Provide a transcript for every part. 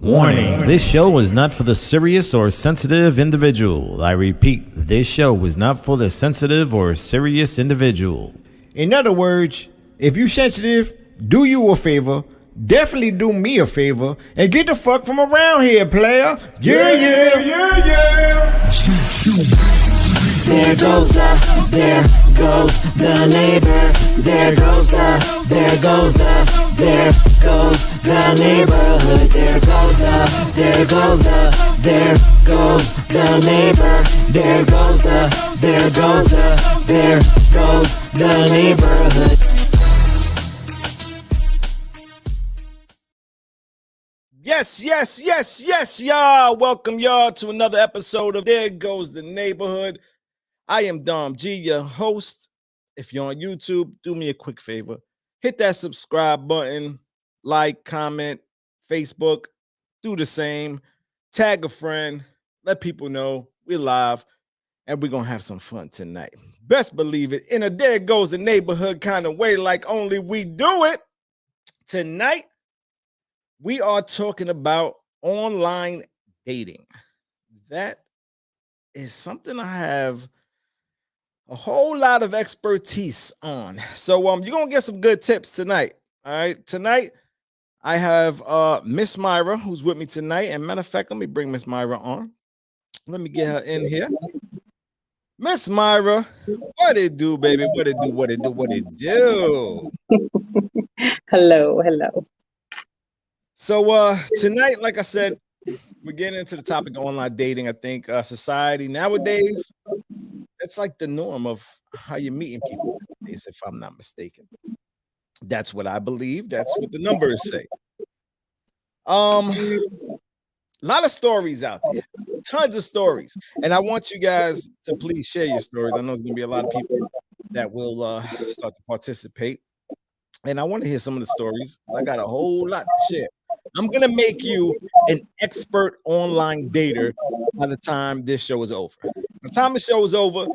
Warning, this show is not for the serious or sensitive individual. I repeat, this show is not for the sensitive or serious individual. In other words, if you sensitive, do you a favor, definitely do me a favor, and get the fuck from around here, player. Yeah. There goes the neighbor. There goes the neighborhood. There goes the neighbor. There goes the neighborhood. Yes, y'all. Welcome y'all to another episode of There Goes the Neighborhood. I am Dom G, your host. If you're on YouTube, do me a quick favor. Hit that subscribe button, like, comment, Facebook, do the same. Tag a friend, let people know we're live, and we're going to have some fun tonight. Best believe it, in a There Goes the Neighborhood kind of way, like only we do it. Tonight, we are talking about online dating. That is something I have a whole lot of expertise on. So you're going to get some good tips tonight. All right. Tonight, I have Miss Myra, who's with me tonight. And matter of fact, let me bring Miss Myra on. Let me get her in here. Miss Myra, what it do, baby? What it do? Hello. So tonight, like I said, we're getting into the topic of online dating. I think society nowadays, it's like the norm of how you're meeting people, if I'm not mistaken. That's what I believe. That's what the numbers say. A lot of stories out there, tons of stories. And I want you guys to please share your stories. I know there's going to be a lot of people that will start to participate. And I want to hear some of the stories. I got a whole lot to share. I'm going to make you an expert online dater by the time this show is over. By the time the show is over,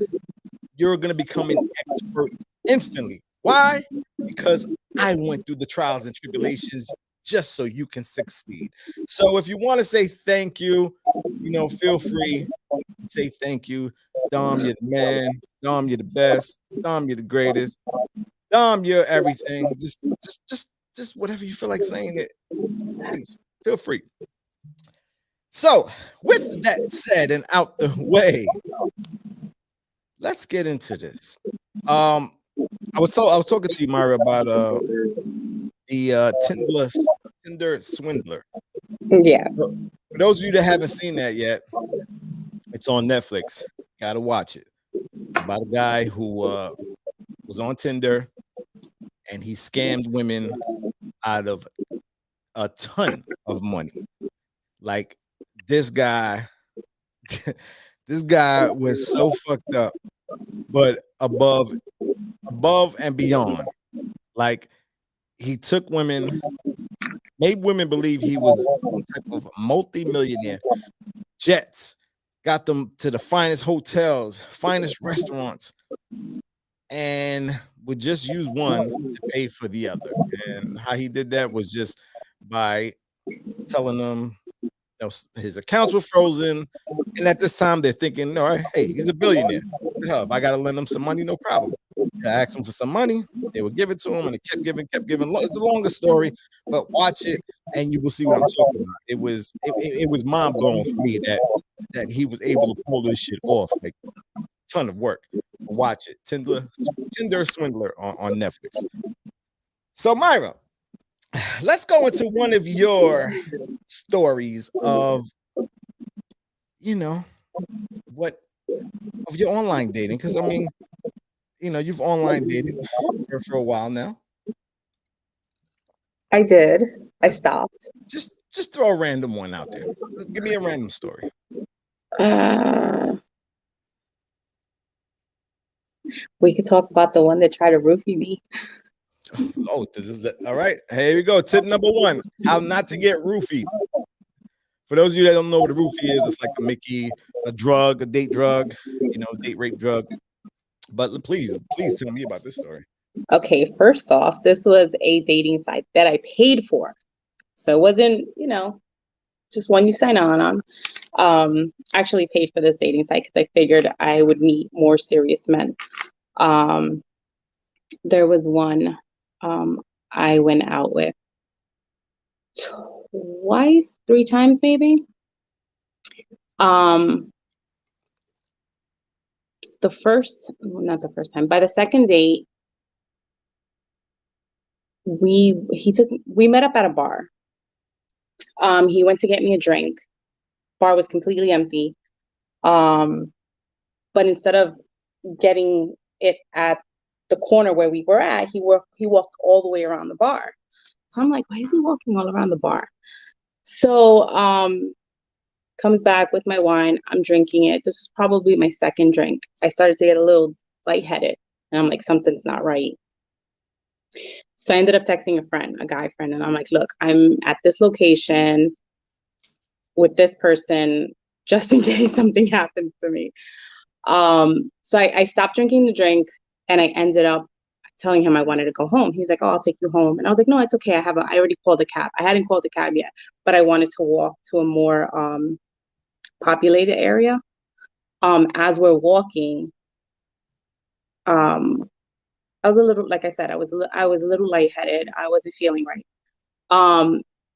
you're going to become an expert instantly. Why? Because I went through the trials and tribulations just so you can succeed. So if you want to say thank you, feel free to say thank you. Dom, you're the man. Dom, you're the best. Dom, you're the greatest. Dom, you're everything. Just whatever you feel like saying it. Please feel free. So, with that said and out the way, let's get into this. I was talking to you, Myra, about the Tinder Swindler. Yeah. For those of you that haven't seen that yet, it's on Netflix. Gotta watch it. It's about a guy who was on Tinder and he scammed women out of a ton of money. Like this guy was so fucked up, but above and beyond. Like he took women, made women believe he was some type of multi-millionaire. Jets, got them to the finest hotels, finest restaurants, and would just use one to pay for the other. And how he did that was just by telling them his accounts were frozen. And at this time, they're thinking, all right, hey, he's a billionaire. Hell, if I got to lend him some money, no problem. I asked him for some money. They would give it to him, and they kept giving. It's a longer story, but watch it, and you will see what I'm talking about. It was mind blowing for me that he was able to pull this shit off. Like a ton of work. Watch it. Tinder Swindler on Netflix. So Myra, let's go into one of your stories of what of your online dating, because I mean, you've online dated for a while now. I did. I stopped. Just throw a random one out there. Give me a random story. We could talk about the one that tried to roofie me. Oh, all right. Here we go. Tip number one: how not to get roofied. For those of you that don't know what a roofie is, it's like a Mickey, a drug, a date drug, date rape drug. But please tell me about this story. Okay, first off, this was a dating site that I paid for. So it wasn't, just one you sign on. I actually paid for this dating site because I figured I would meet more serious men. There was one I went out with twice, 3 times maybe. Not the first time. By the second date, we met up at a bar. He went to get me a drink. Bar was completely empty. But instead of getting it at the corner where we were at, he walked all the way around the bar. So I'm like, why is he walking all around the bar? So comes back with my wine. I'm drinking it. This is probably my second drink. I started to get a little lightheaded, and I'm like, something's not right. So I ended up texting a friend, a guy friend, and I'm like, look, I'm at this location with this person just in case something happens to me. So I stopped drinking the drink, and I ended up telling him I wanted to go home. He's like, oh, I'll take you home. And I was like, no, it's okay. I already called a cab. I hadn't called a cab yet, but I wanted to walk to a more populated area. As we're walking, I was a little, like I said, I was a little lightheaded. I wasn't feeling right.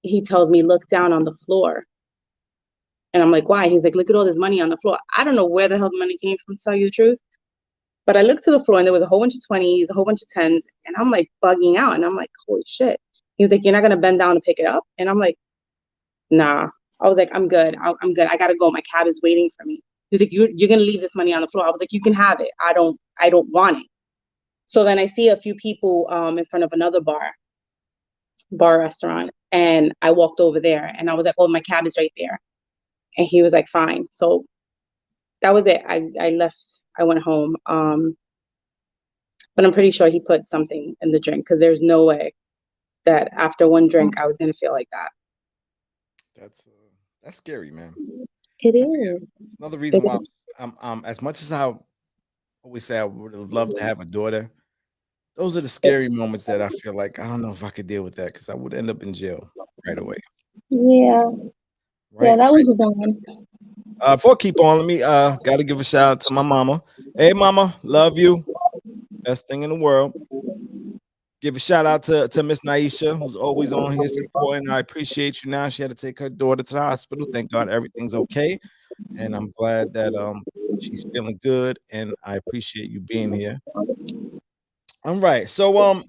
He tells me, look down on the floor. And I'm like, why? He's like, look at all this money on the floor. I don't know where the hell the money came from, to tell you the truth. But I looked to the floor and there was a whole bunch of 20s, a whole bunch of 10s. And I'm like bugging out. And I'm like, holy shit. He was like, you're not going to bend down to pick it up? And I'm like, nah. I was like, I'm good. I'm good. I got to go. My cab is waiting for me. He was like, you're going to leave this money on the floor. I was like, you can have it. I don't want it. So then I see a few people in front of another bar restaurant. And I walked over there and I was like, oh, my cab is right there. And he was like, fine. So that was it. I left. I went home. But I'm pretty sure he put something in the drink because there's no way that after one drink I was going to feel like that. That's scary, man. It That's is. scary. It's another reason why I'm as much as I always say I would have loved to have a daughter. Those are the scary moments that I feel like I don't know if I could deal with that because I would end up in jail right away. Yeah. Right? Yeah, that was one. Before I keep on, let me gotta give a shout out to my mama. Hey mama, love you. Best thing in the world. Give a shout out to Miss Naisha, who's always on here supporting. I appreciate you now. She had to take her daughter to the hospital. Thank God everything's okay. And I'm glad that she's feeling good. And I appreciate you being here. All right. So I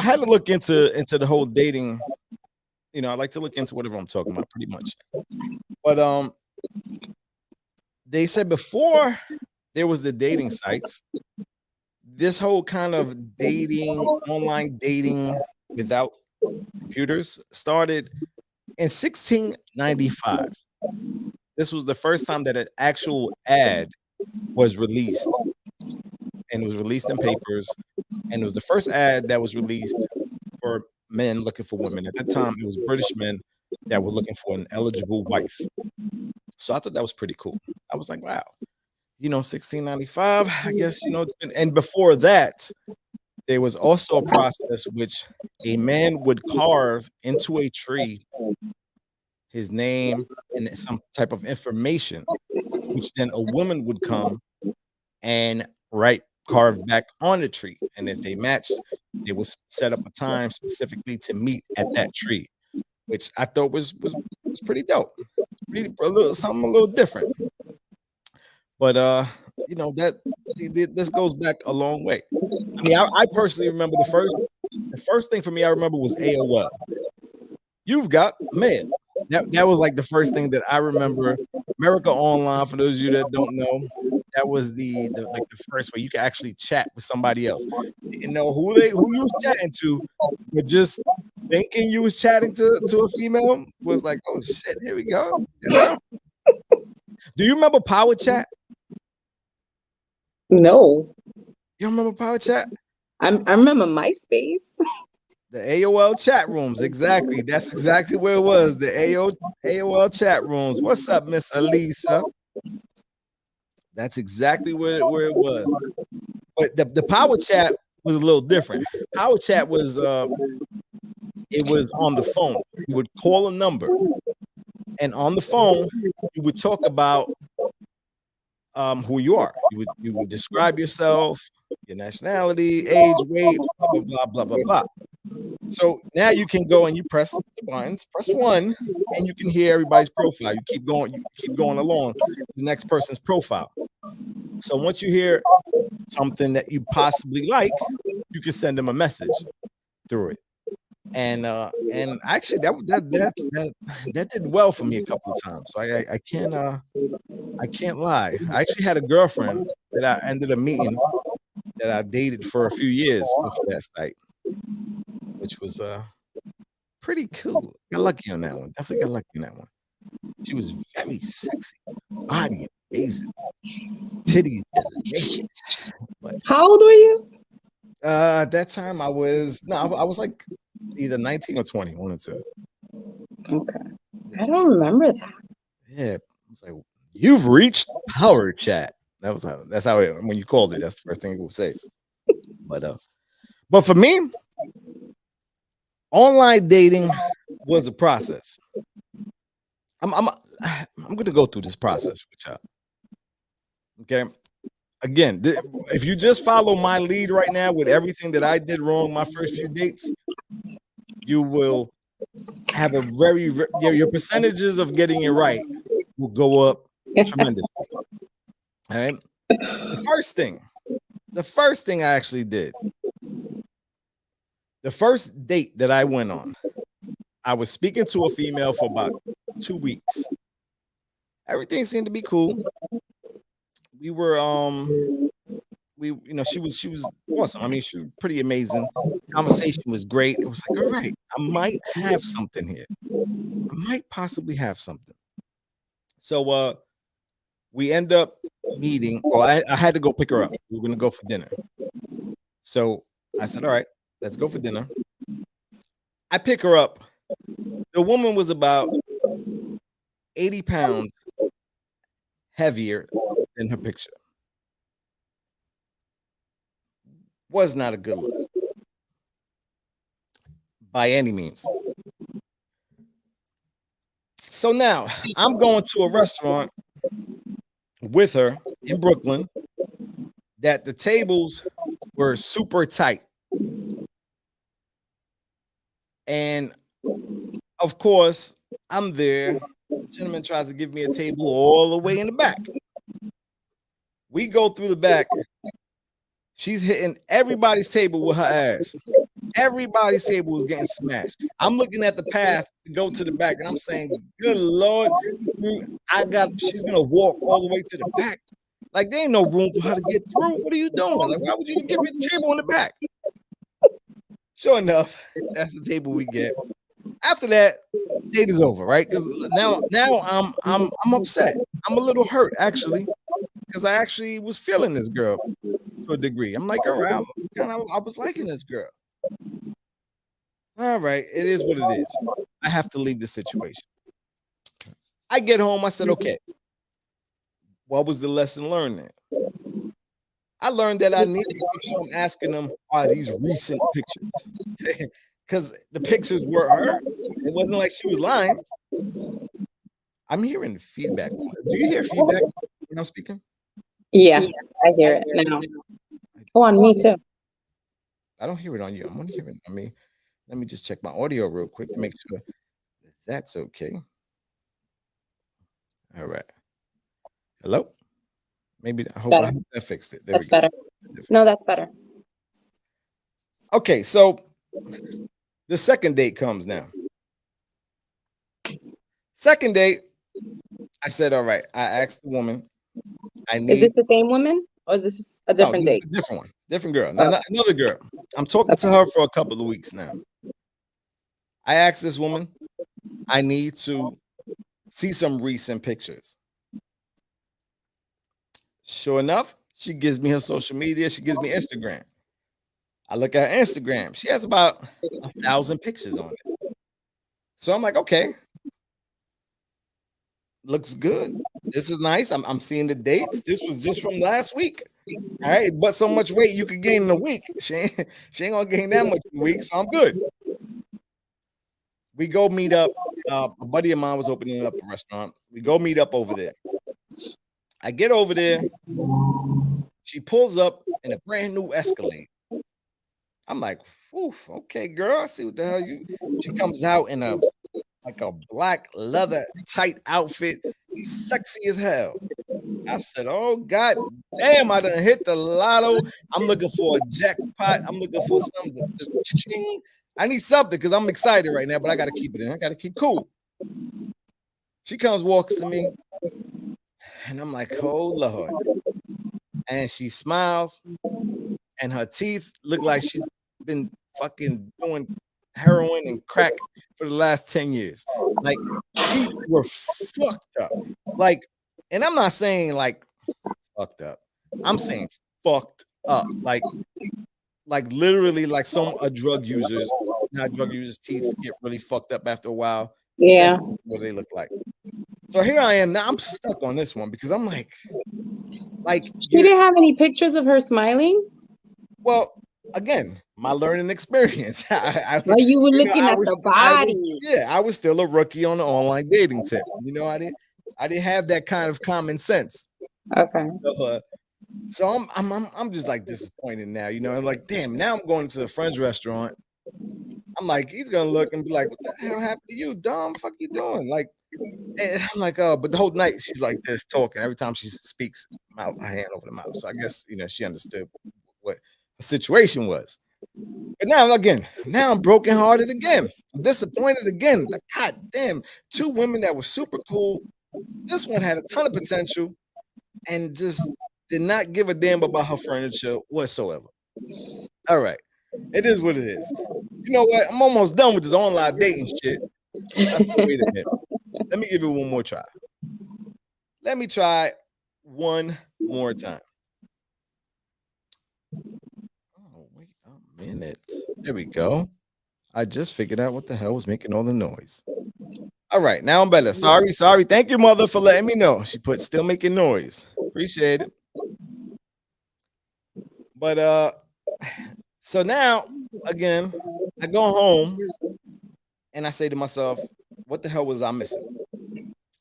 had to look into the whole dating. You know, I like to look into whatever I'm talking about, pretty much. But they said before there was the dating sites, this whole kind of dating, online dating without computers started in 1695. This was the first time that an actual ad was released, and it was released in papers, and it was the first ad that was released for men looking for women. At that time, it was British men that were looking for an eligible wife. So I thought that was pretty cool. I was like, wow, 1695, I guess, and before that, there was also a process which a man would carve into a tree his name and some type of information, which then a woman would come and carve back on the tree. And if they matched, they would set up a time specifically to meet at that tree, which I thought was pretty dope. Something a little different. But that this goes back a long way. I mean, I personally remember the first thing for me I remember was AOL. You've got mail. That was like the first thing that I remember. America Online, for those of you that don't know, that was the first way you could actually chat with somebody else. You didn't know who you was chatting to, but just thinking you was chatting to a female was like, oh shit, here we go. Do you remember Power Chat? No. You don't remember Power Chat? I remember MySpace. The AOL chat rooms, exactly. That's exactly where it was. The AOL chat rooms. What's up, Miss Elisa? That's exactly where it was. But the Power Chat was a little different. Power Chat was it was on the phone. You would call a number, and on the phone, you would talk about who you are. You would describe yourself, your nationality, age, weight, blah blah blah blah blah blah. So now you can go and you press the buttons, press one, and you can hear everybody's profile. You keep going along the next person's profile. So once you hear something that you possibly like, you can send them a message through it. And actually that did well for me a couple of times. So I can't lie. I actually had a girlfriend that I ended up meeting that I dated for a few years off of that site, which was pretty cool. Got lucky on that one. Definitely got lucky on that one. She was very sexy, body amazing, titties delicious. But How old were you? at that time I was like either 19 or 20, one or two. Okay. I don't remember that. Yeah, I was like, you've reached power chat. That's how it, when you called it, that's the first thing it would say. But for me, online dating was a process. I'm gonna go through this process with y'all. Okay. Again, if you just follow my lead right now with everything that I did wrong my first few dates, you will have a your percentages of getting it right will go up tremendously. All right. The first thing I actually did, the first date that I went on, I was speaking to a female for about 2 weeks. Everything seemed to be cool. We were she was awesome. I mean, she was pretty amazing. Conversation was great. It was like, all right, I might have something here. I might possibly have something. So we end up meeting. Well, I had to go pick her up. We were gonna go for dinner. So I said, all right, let's go for dinner. I pick her up. The woman was about 80 pounds heavier than her picture. Was not a good look by any means. So now I'm going to a restaurant with her in Brooklyn that the tables were super tight. And of course, I'm there. The gentleman tries to give me a table all the way in the back. We go through the back. She's hitting everybody's table with her ass. Everybody's table was getting smashed. I'm looking at the path to go to the back, and I'm saying, good Lord, she's gonna walk all the way to the back. Like, there ain't no room for her to get through. What are you doing? Like, why would you give me a table in the back? Sure enough, that's the table we get. After that, date is over, right? Because now I'm upset. I'm a little hurt, actually, because I actually was feeling this girl to a degree. I'm like, all right, I was liking this girl. All right, it is what it is. I have to leave the situation. I get home. I said, okay, what was the lesson learned there? I learned that I need to make sure I'm asking them, are these recent pictures? Because the pictures were her. It wasn't like she was lying. I'm hearing feedback. Do you hear feedback when I'm speaking? Yeah, I hear it now. Oh, on me too. I don't hear it on you. I'm gonna hear it on me. Let me just check my audio real quick to make sure that's okay. All right. Hello? Maybe I hope I fixed it. There we go. Better. No, that's better. Okay, so the second date comes now. Second date, I said, all right. I asked the woman, is this the same woman or is this a different date? A different one, different girl. Another girl. I'm talking to her for a couple of weeks now. I asked this woman, I need to see some recent pictures. Sure enough, she gives me her social media. She gives me Instagram. I look at her Instagram. She has about 1,000 pictures on it. So I'm like, okay, looks good. This is nice. I'm seeing the dates. This was just from last week. All right, but so much weight you could gain in a week. She ain't gonna gain that much in a week, so I'm good. We go meet up. A buddy of mine was opening up a restaurant. We go meet up over there. I get over there. She pulls up in a brand new Escalade. I'm like, "Oof, okay, girl. I see what the hell you." She comes out in a black leather tight outfit, sexy as hell. I said, "Oh god damn, I done hit the lotto. I'm looking for a jackpot. I'm looking for something to just ching. I need something because I'm excited right now, but I gotta keep it in. I gotta keep cool." She comes, walks to me, and I'm like, "Oh Lord." And she smiles, and her teeth look like she's been fucking doing heroin and crack for the last 10 years. Like, teeth were fucked up. Like, and I'm not saying like fucked up. I'm saying fucked up. Like literally like some drug users, not drug users' teeth get really fucked up after a while. Yeah. That's what they look like. So here I am now. I'm stuck on this one because I'm like She didn't have any pictures of her smiling? well, again, my learning experience. Well, you were looking at the body. I was still a rookie on the online dating tip. I didn't have that kind of common sense. Okay. So I'm just like disappointed now. I'm like, damn. Now I'm going to the friend's restaurant. I'm like, he's gonna look and be like, "What the hell happened to you, dumb? Fuck you doing?" Like, and I'm like, "Oh," but the whole night she's like this talking. Every time she speaks, her hand over the mouth. So I guess she understood what the situation was. But now I'm brokenhearted again. I'm disappointed again. Like, god damn, two women that were super cool. This one had a ton of potential and just did not give a damn about her furniture whatsoever. All right. It is what it is. You know what? I'm almost done with this online dating shit. I said, wait a minute. Let me give it one more try. Let me try one more time. Oh, wait a minute. There we go. I just figured out what the hell was making all the noise. All right, now I'm better. Sorry. Thank you, mother, for letting me know. She put still making noise. Appreciate it. But so now again, I go home and I say to myself, what the hell was I missing?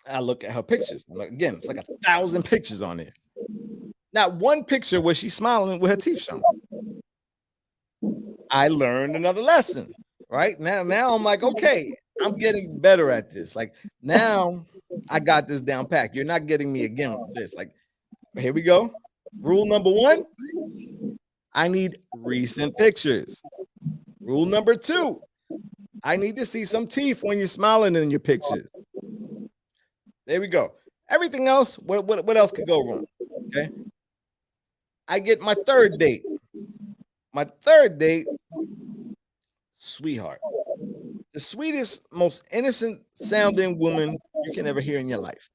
I look at her pictures. I'm like, again, it's like 1,000 pictures on there. Not one picture where she's smiling with her teeth showing. I learned another lesson. Right now I'm like, okay, I'm getting better at this. Like now I got this down pat. You're not getting me again with this. Like, here we go. Rule number 1, I need recent pictures. Rule number 2, I need to see some teeth when you're smiling in your pictures. There we go. Everything else, what else could go wrong? Okay. I get my third date. My third date, sweetheart. The sweetest, most innocent sounding woman you can ever hear in your life.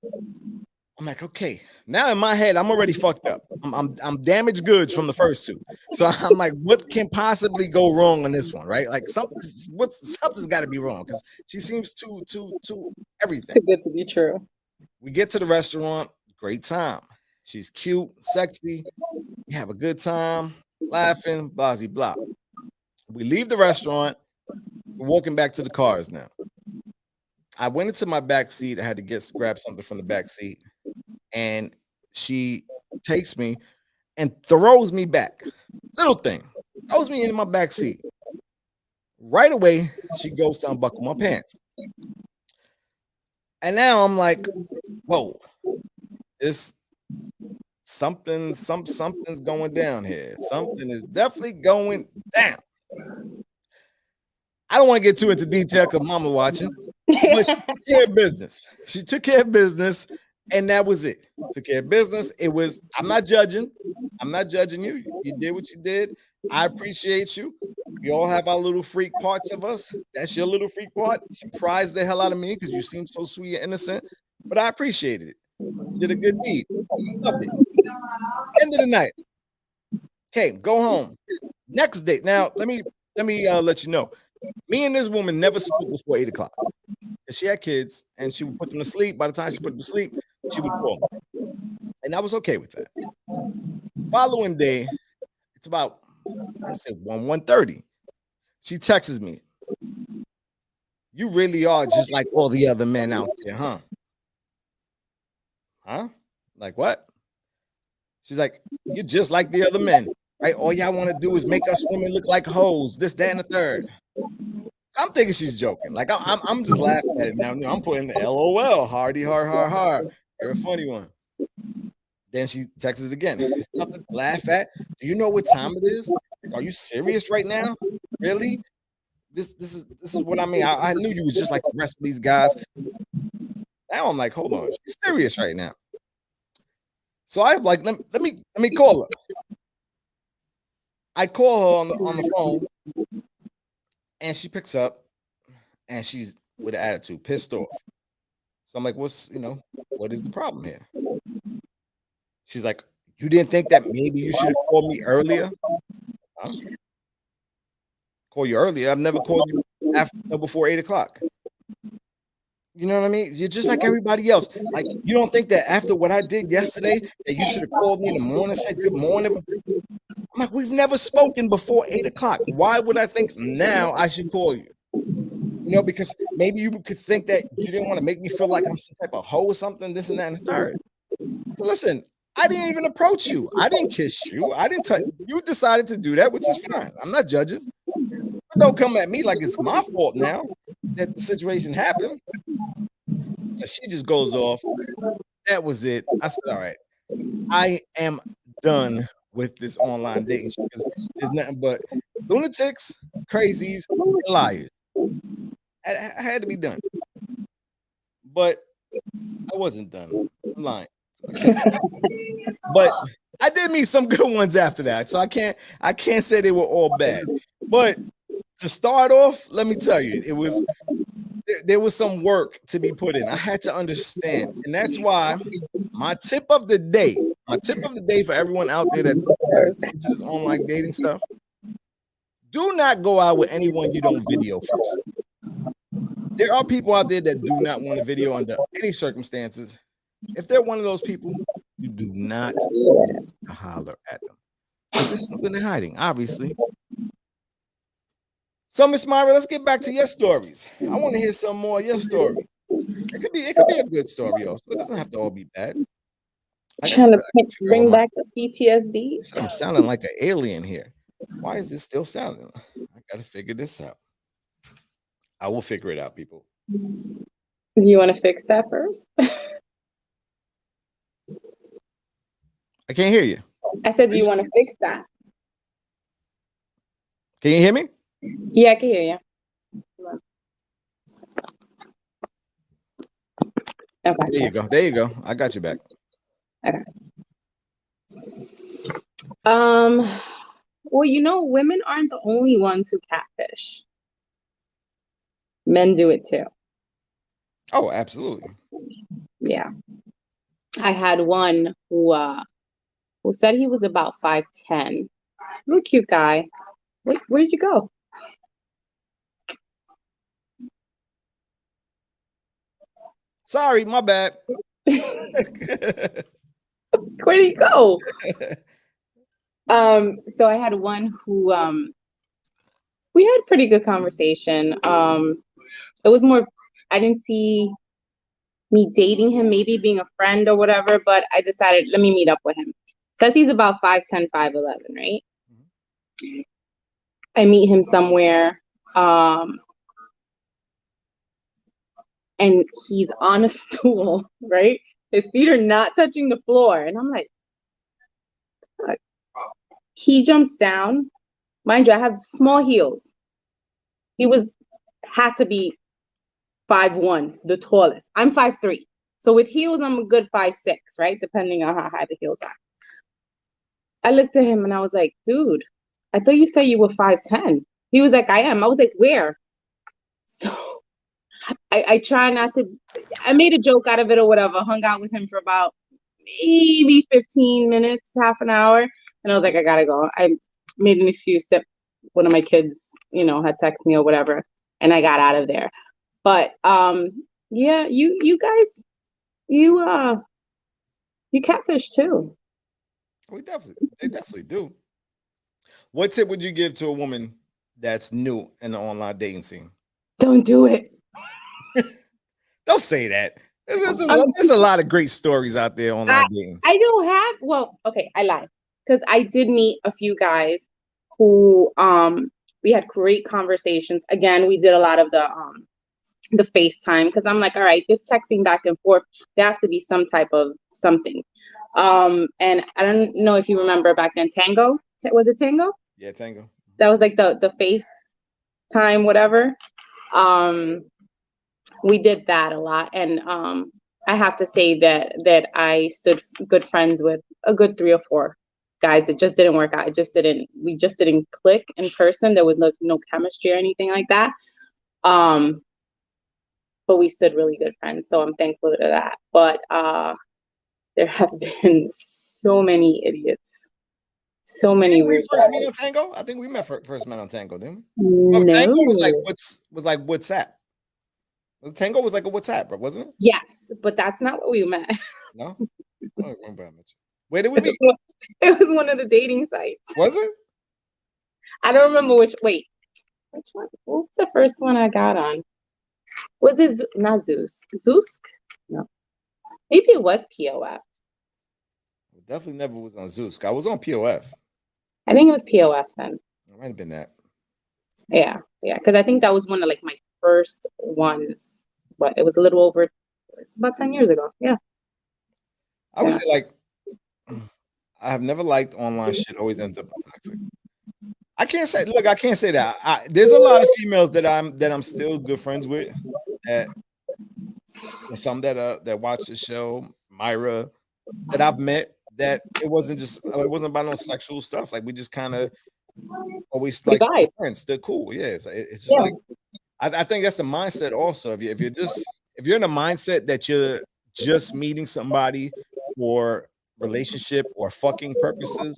I'm like, okay. Now in my head, I'm already fucked up. I'm damaged goods from the first two. So I'm like, what can possibly go wrong on this one, right? Like something's got to be wrong because she seems too everything. Too good to be true. We get to the restaurant, great time. She's cute, sexy. We have a good time, laughing, blah, blah, blah. We leave the restaurant. We're walking back to the cars now. I went into my back seat. I had to grab something from the back seat. And she takes me and throws me back. Little thing. Throws me into my back seat. Right away, she goes to unbuckle my pants. And now I'm like, whoa, something's going down here. Something is definitely going down. I don't want to get too into detail because mama watching, but she took care of business. She took care of business, and that was it. Took care of business. It was, I'm not judging. I'm not judging you. You did what you did. I appreciate you. We all have our little freak parts of us. That's your little freak part. Surprised the hell out of me because you seem so sweet and innocent, but I appreciated it. You did a good deed. Loved it. End of the night. Okay, go home. Next day. Now, let me let you know. Me and this woman never spoke before 8 o'clock. She had kids, and she would put them to sleep. By the time she put them to sleep, she would call me. And I was okay with that. Following day, it's about, I say 1:30. She texts me. You really are just like all the other men out there, huh? Huh? Like what? She's like, you're just like the other men, right? All y'all want to do is make us women look like hoes, this, that, and the third. I'm thinking she's joking. Like I'm just laughing at it now. You know, I'm putting LOL, hardy, hard. You're a funny one. Then she texts it again. It's nothing to laugh at. Do you know what time it is? Are you serious right now? Really? This is what I mean. I knew you was just like the rest of these guys. Now I'm like, hold on, she's serious right now. So I'm like, let me call her. I call her on the phone, and she picks up, and she's with an attitude, pissed off. So I'm like, what is the problem here? She's like, you didn't think that maybe you should have called me earlier? Huh? Call you earlier. I've never called you before 8 o'clock. You know what I mean? You're just like everybody else. Like, you don't think that after what I did yesterday that you should have called me in the morning, said good morning? I'm like, we've never spoken before 8 o'clock. Why would I think now I should call you? You know, because maybe you could think that you didn't want to make me feel like I'm some type of hoe or something, this and that and the third. So listen, I didn't even approach you. I didn't kiss you. I didn't touch you. You decided to do that, which is fine. I'm not judging. But don't come at me like it's my fault now that the situation happened. So she just goes off. That was it. I said, all right, I am done with this online dating. There's nothing but lunatics, crazies, and liars. I had to be done. But I wasn't done. I'm lying. But I did meet some good ones after that. So I can't say they were all bad. But to start off, let me tell you, there was some work to be put in. I had to understand. And that's why my tip of the day for everyone out there that's into this online dating stuff, do not go out with anyone you don't video first. There are people out there that do not want a video under any circumstances. If they're one of those people, you do not holler at them. Because there's something they're hiding, obviously. So, Miss Myra, let's get back to your stories. I want to hear some more of your story. It could be a good story also. It doesn't have to all be bad. Trying to bring back the PTSD. I'm sounding like an alien here. Why is this still sounding? I gotta figure this out. I will figure it out, people. You want to fix that first? I can't hear you. I said, do you want to fix that? Can you hear me? Yeah, I can hear you. Okay. There you go. I got you back. Okay. Well, women aren't the only ones who catfish. Men do it too. Oh, absolutely. Yeah. I had one who said he was about 5'10". Real cute guy. Wait, where did you go? Sorry, my bad. Where did he go? So I had one who we had pretty good conversation. It was more, I didn't see me dating him, maybe being a friend or whatever, but I decided, let me meet up with him. Says he's about 5'10", 5'11", right? Mm-hmm. I meet him somewhere, and he's on a stool, right? His feet are not touching the floor. And I'm like, fuck. He jumps down. Mind you, I have small heels. He had to be 5'1", the tallest. I'm 5'3". So with heels, I'm a good 5'6", right? Depending on how high the heels are. I looked at him and I was like, dude, I thought you said you were 5'10". He was like, I am. I was like, where? So I try not to, I made a joke out of it or whatever, hung out with him for about maybe 15 minutes, half an hour. And I was like, I gotta go. I made an excuse that one of my kids, had texted me or whatever. And I got out of there. But yeah, you guys, you catfish too. They definitely do. What tip would you give to a woman that's new in the online dating scene? Don't do it. Don't say that. There's a lot of great stories out there online dating. I don't have. Well, okay, I lied because I did meet a few guys who we had great conversations. Again, we did a lot of the FaceTime because I'm like, all right, this texting back and forth, there has to be some type of something. And I don't know if you remember back then, Tango. Was it Tango? Yeah, Tango. That was like the FaceTime, whatever. We did that a lot, and I have to say that I stood good friends with a good 3 or 4 guys. It just didn't work out. We just didn't click in person. There was no chemistry or anything like that. But we stood really good friends, so I'm thankful to that. But there have been so many idiots, so many. Didn't we weird first guys. meet on Tango? I think we first met on Tango, didn't we? Oh, No. Tango was like WhatsApp. Tango was like a WhatsApp, wasn't it? Yes, but that's not where we met. No, I don't remember how much. Where did we meet? It was one of the dating sites. Was it? I don't remember which. Wait, which one? What was the first one I got on? Was it not Zeus? Zeusk? No, maybe it was POF. Definitely never was on Zeus. I was on POF. I think it was POF then. It might have been that. Yeah, because I think that was one of like my first ones. But it was a little over. It's about 10 years ago. Yeah. I would say like I have never liked online shit. Always ends up toxic. I can't say that. There's a lot of females that I'm still good friends with. Some that watch the show, Myra, that I've met. That it wasn't about no sexual stuff. Like we just kind of always like friends. They're cool. Yeah, it's just like I think that's the mindset. Also, if you're in a mindset that you're just meeting somebody for relationship or fucking purposes,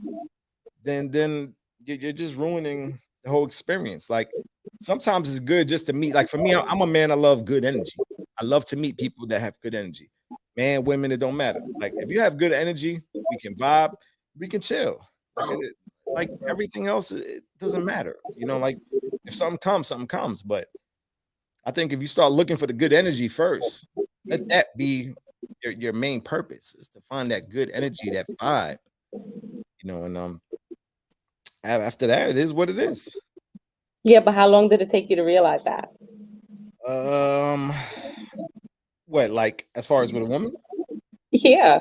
then you're just ruining the whole experience. Like sometimes it's good just to meet. Like for me, I'm a man. I love good energy. I love to meet people that have good energy. Man, women, it don't matter. Like if you have good energy, we can vibe, we can chill. Like everything else, it doesn't matter. You know, like if something comes. But I think if you start looking for the good energy first, let that be your main purpose, is to find that good energy, that vibe. You know, and after that, it is what it is. Yeah, but how long did it take you to realize that? What, like as far as with a woman? Yeah.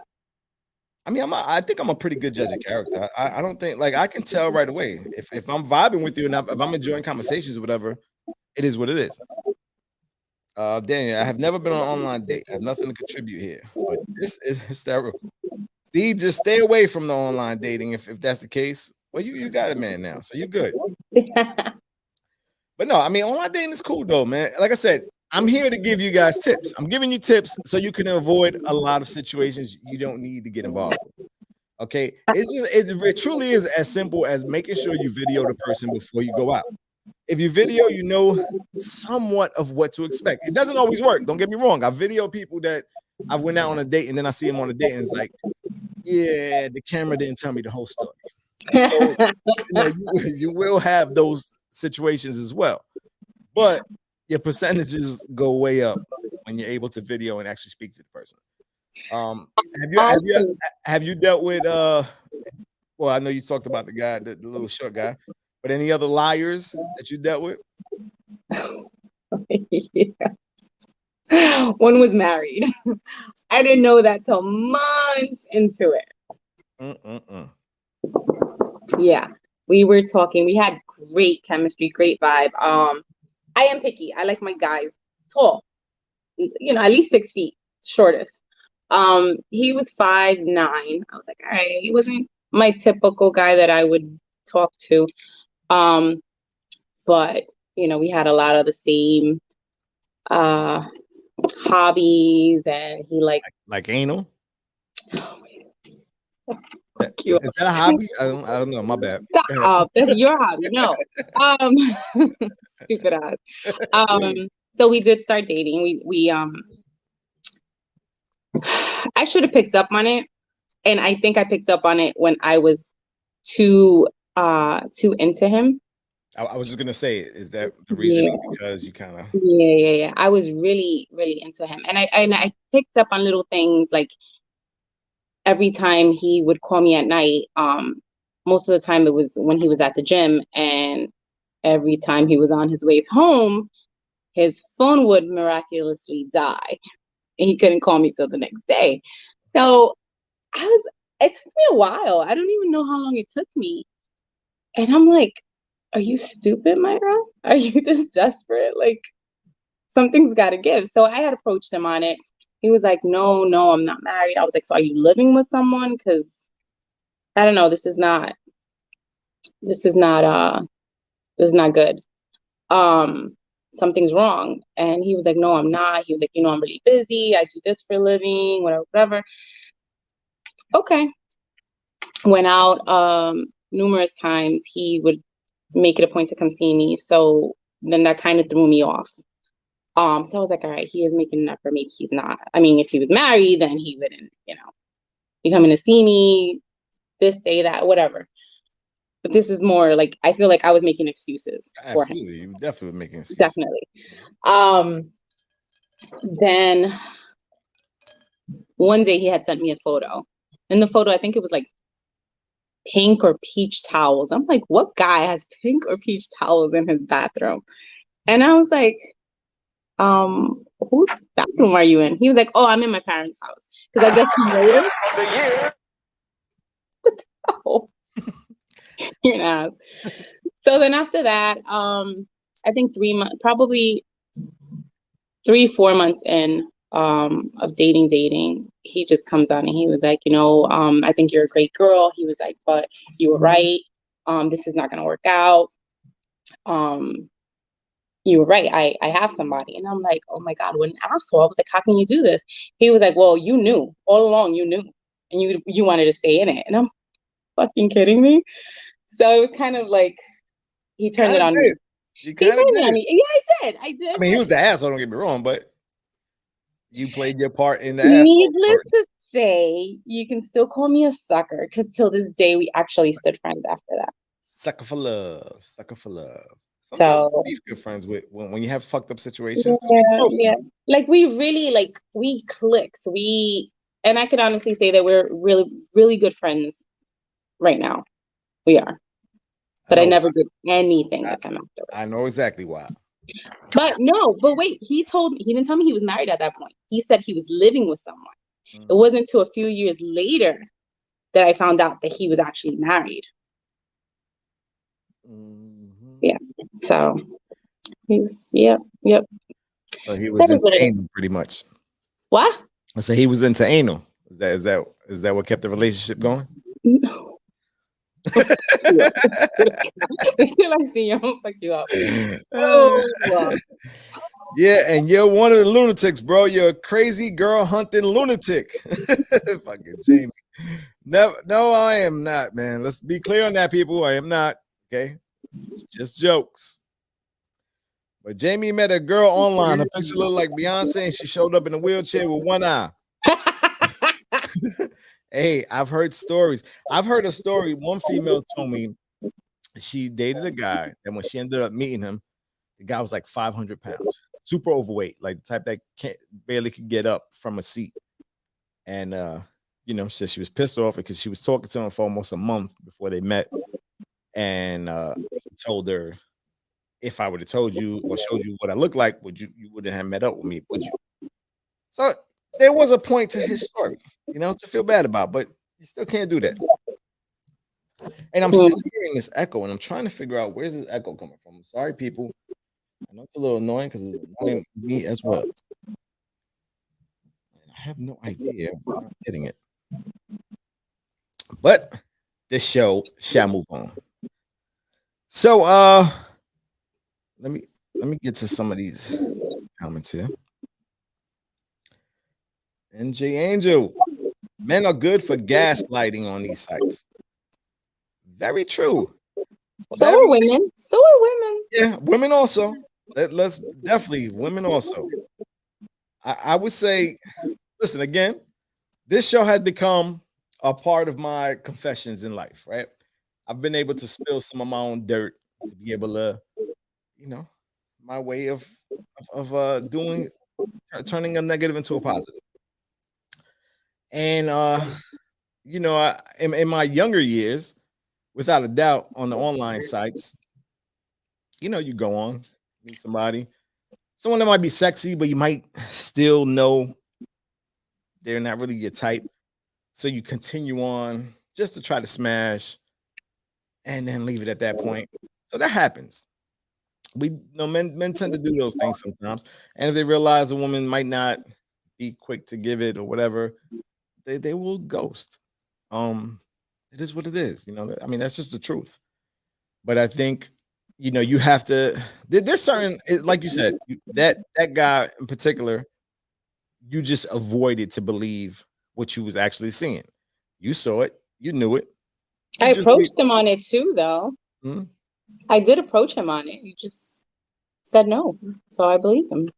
I mean, I think I'm a pretty good judge of character. I don't think, like, I can tell right away if I'm vibing with you and if I'm enjoying conversations or whatever, it is what it is. Daniel, I have never been on an online date. I have nothing to contribute here, but this is hysterical. D, just stay away from the online dating if that's the case. Well, you got a man now, so you're good. But no, I mean, online dating is cool though, man. Like I said, I'm here to give you guys tips. I'm giving you tips so you can avoid a lot of situations you don't need to get involved with. Okay, it truly is as simple as making sure you video the person before you go out. If you video, you know somewhat of what to expect. It doesn't always work. Don't get me wrong. I video people that I went out on a date and then I see them on a date and it's like, yeah, the camera didn't tell me the whole story. So you will have those situations as well, but your percentages go way up when you're able to video and actually speak to the person. Have you dealt with well, I know you talked about the guy, the little short guy, but any other liars that you dealt with? Yeah. One was married. I didn't know that till months into it. Yeah, we were talking. We had great chemistry, great vibe. I am picky. I like my guys tall, you know, at least 6 feet, shortest. He was 5'9". I was like, all right, he wasn't my typical guy that I would talk to. But you know, we had a lot of the same hobbies, and he like anal. Cute. Is that a hobby? I don't know. My bad. Stop. That's your hobby. No. Stupid ass. So we did start dating. We I should have picked up on it, and I think I picked up on it when I was too into him. I was just gonna say, is that the reason? Yeah. Because you kind of Yeah. I was really, really into him. And I picked up on little things like every time he would call me at night, most of the time it was when he was at the gym, and every time he was on his way home, his phone would miraculously die and he couldn't call me till the next day. So it took me a while. I don't even know how long it took me. And I'm like, are you stupid, Myra? Are you this desperate? Like, something's got to give. So I had approached him on it. He was like, no, I'm not married. I was like, so are you living with someone? Because I don't know, this is not good. Something's wrong. And he was like, no, I'm not. He was like, I'm really busy. I do this for a living, whatever. Okay. Went out numerous times. He would make it a point to come see me. So then that kind of threw me off. So I was like, all right, he is making an effort. Maybe he's not. I mean, if he was married, then he wouldn't, be coming to see me this day, that, whatever. But this is more like, I feel like I was making excuses for him. absolutely, you definitely were making excuses. Definitely. Then one day he had sent me a photo. In the photo, I think it was like pink or peach towels. I'm like, what guy has pink or peach towels in his bathroom? And I was like, whose bathroom are you in? He was like, oh, I'm in my parents' house. Because I guess he noticed. What the hell? You're an ass. So then after that, I think 3 months, probably 3-4 months in of dating, he just comes on and he was like, I think you're a great girl. He was like, but you were right. This is not gonna work out. You were right. I have somebody. And I'm like, oh my God, what an asshole. I was like, how can you do this? He was like, well, you knew all along, you knew, and you wanted to stay in it. And I'm fucking kidding me. So it was kind of like he turned it on me. You kind of did. Yeah, I did. I mean, he was the asshole, don't get me wrong, but you played your part in the Needless asshole to say, you can still call me a sucker because till this day we actually stood friends after that. Sucker for love. Sometimes So you be good friends with when you have fucked up situations. yeah. Like we clicked. And I could honestly say that we're really, really good friends right now. We are. But I never did anything with him afterwards. I know exactly why. But wait, he didn't tell me he was married at that point. He said he was living with someone. Mm-hmm. It wasn't until a few years later that I found out that he was actually married. Mm-hmm. Yeah. So yep. So he was into anal pretty much. What? So he was into anal. Is that what kept the relationship going? No. Until I see you, I'm gonna fuck you up. Oh, yeah, and you're one of the lunatics, bro. You're a crazy girl hunting lunatic. Fucking Jamie. No, I am not, man. Let's be clear on that, people. I am not. Okay, it's just jokes. But Jamie met a girl online. Her picture looked like Beyonce, and she showed up in a wheelchair with one eye. Hey, I've heard stories. I've heard a story. One female told me she dated a guy, and when she ended up meeting him, the guy was like 500 pounds, super overweight, like the type that barely could get up from a seat. And she said she was pissed off because she was talking to him for almost a month before they met. And he told her, if I would have told you or showed you what I look like, you wouldn't have met up with me, would you? So there was a point to his story, to feel bad about, but you still can't do that. And I'm still hearing this echo, and I'm trying to figure out where's this echo coming from. I'm sorry, people. I know it's a little annoying because it's annoying me as well. I have no idea where I'm getting it. But this show shall move on. So let me get to some of these comments here. NJ Angel, men are good for gaslighting on these sites. Very true. So are women. Yeah, women also. Let's definitely women also. I would say, listen, again, this show has become a part of my confessions in life, right? I've been able to spill some of my own dirt to be able to, my way of doing turning a negative into a positive. And in my younger years, without a doubt, on the online sites, you go on, meet somebody, someone that might be sexy, but you might still know they're not really your type. So you continue on just to try to smash and then leave it at that point. So that happens. Men tend to do those things sometimes. And if they realize a woman might not be quick to give it or whatever, they will ghost. It is what it is. I mean, that's just the truth. But I think, you have to, there's certain, like you said, that guy in particular, you just avoided to believe what you was actually seeing. You saw it, you knew it. I approached him on it too, though. Hmm? I did approach him on it. You just said no, so I believed him.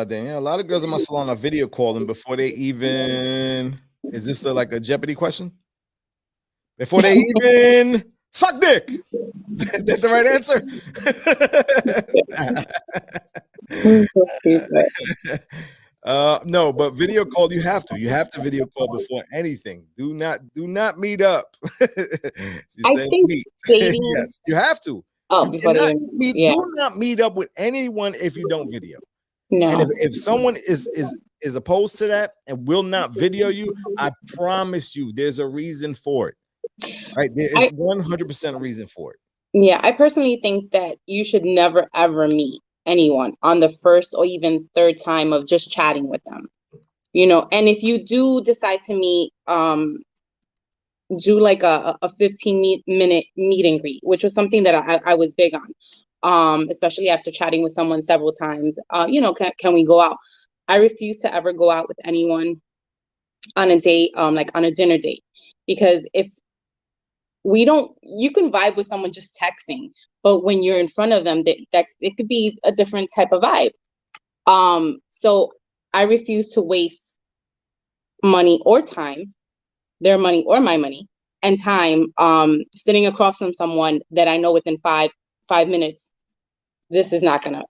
Then a lot of girls in my salon are video calling before they even. Is this like a Jeopardy question? Before they even suck dick. Is that the right answer? No, but video call, you have to video call before anything. Do not meet up. I think meet. dating. Yes, you have to. Oh, before they do not meet up with anyone if you don't video. No. And if someone is opposed to that and will not video you, I promise you there's a reason for it. Right? There is 100% a reason for it. Yeah, I personally think that you should never ever meet anyone on the first or even third time of just chatting with them. And if you do decide to meet, do like a 15-minute meet and greet, which was something that I was big on, especially after chatting with someone several times. Can we go out? I refuse to ever go out with anyone on a date, like on a dinner date, because if you can vibe with someone just texting, but when you're in front of them, that it could be a different type of vibe. So I refuse to waste money or time, their money or my money and time, sitting across from someone that I know within five minutes, it's not gonna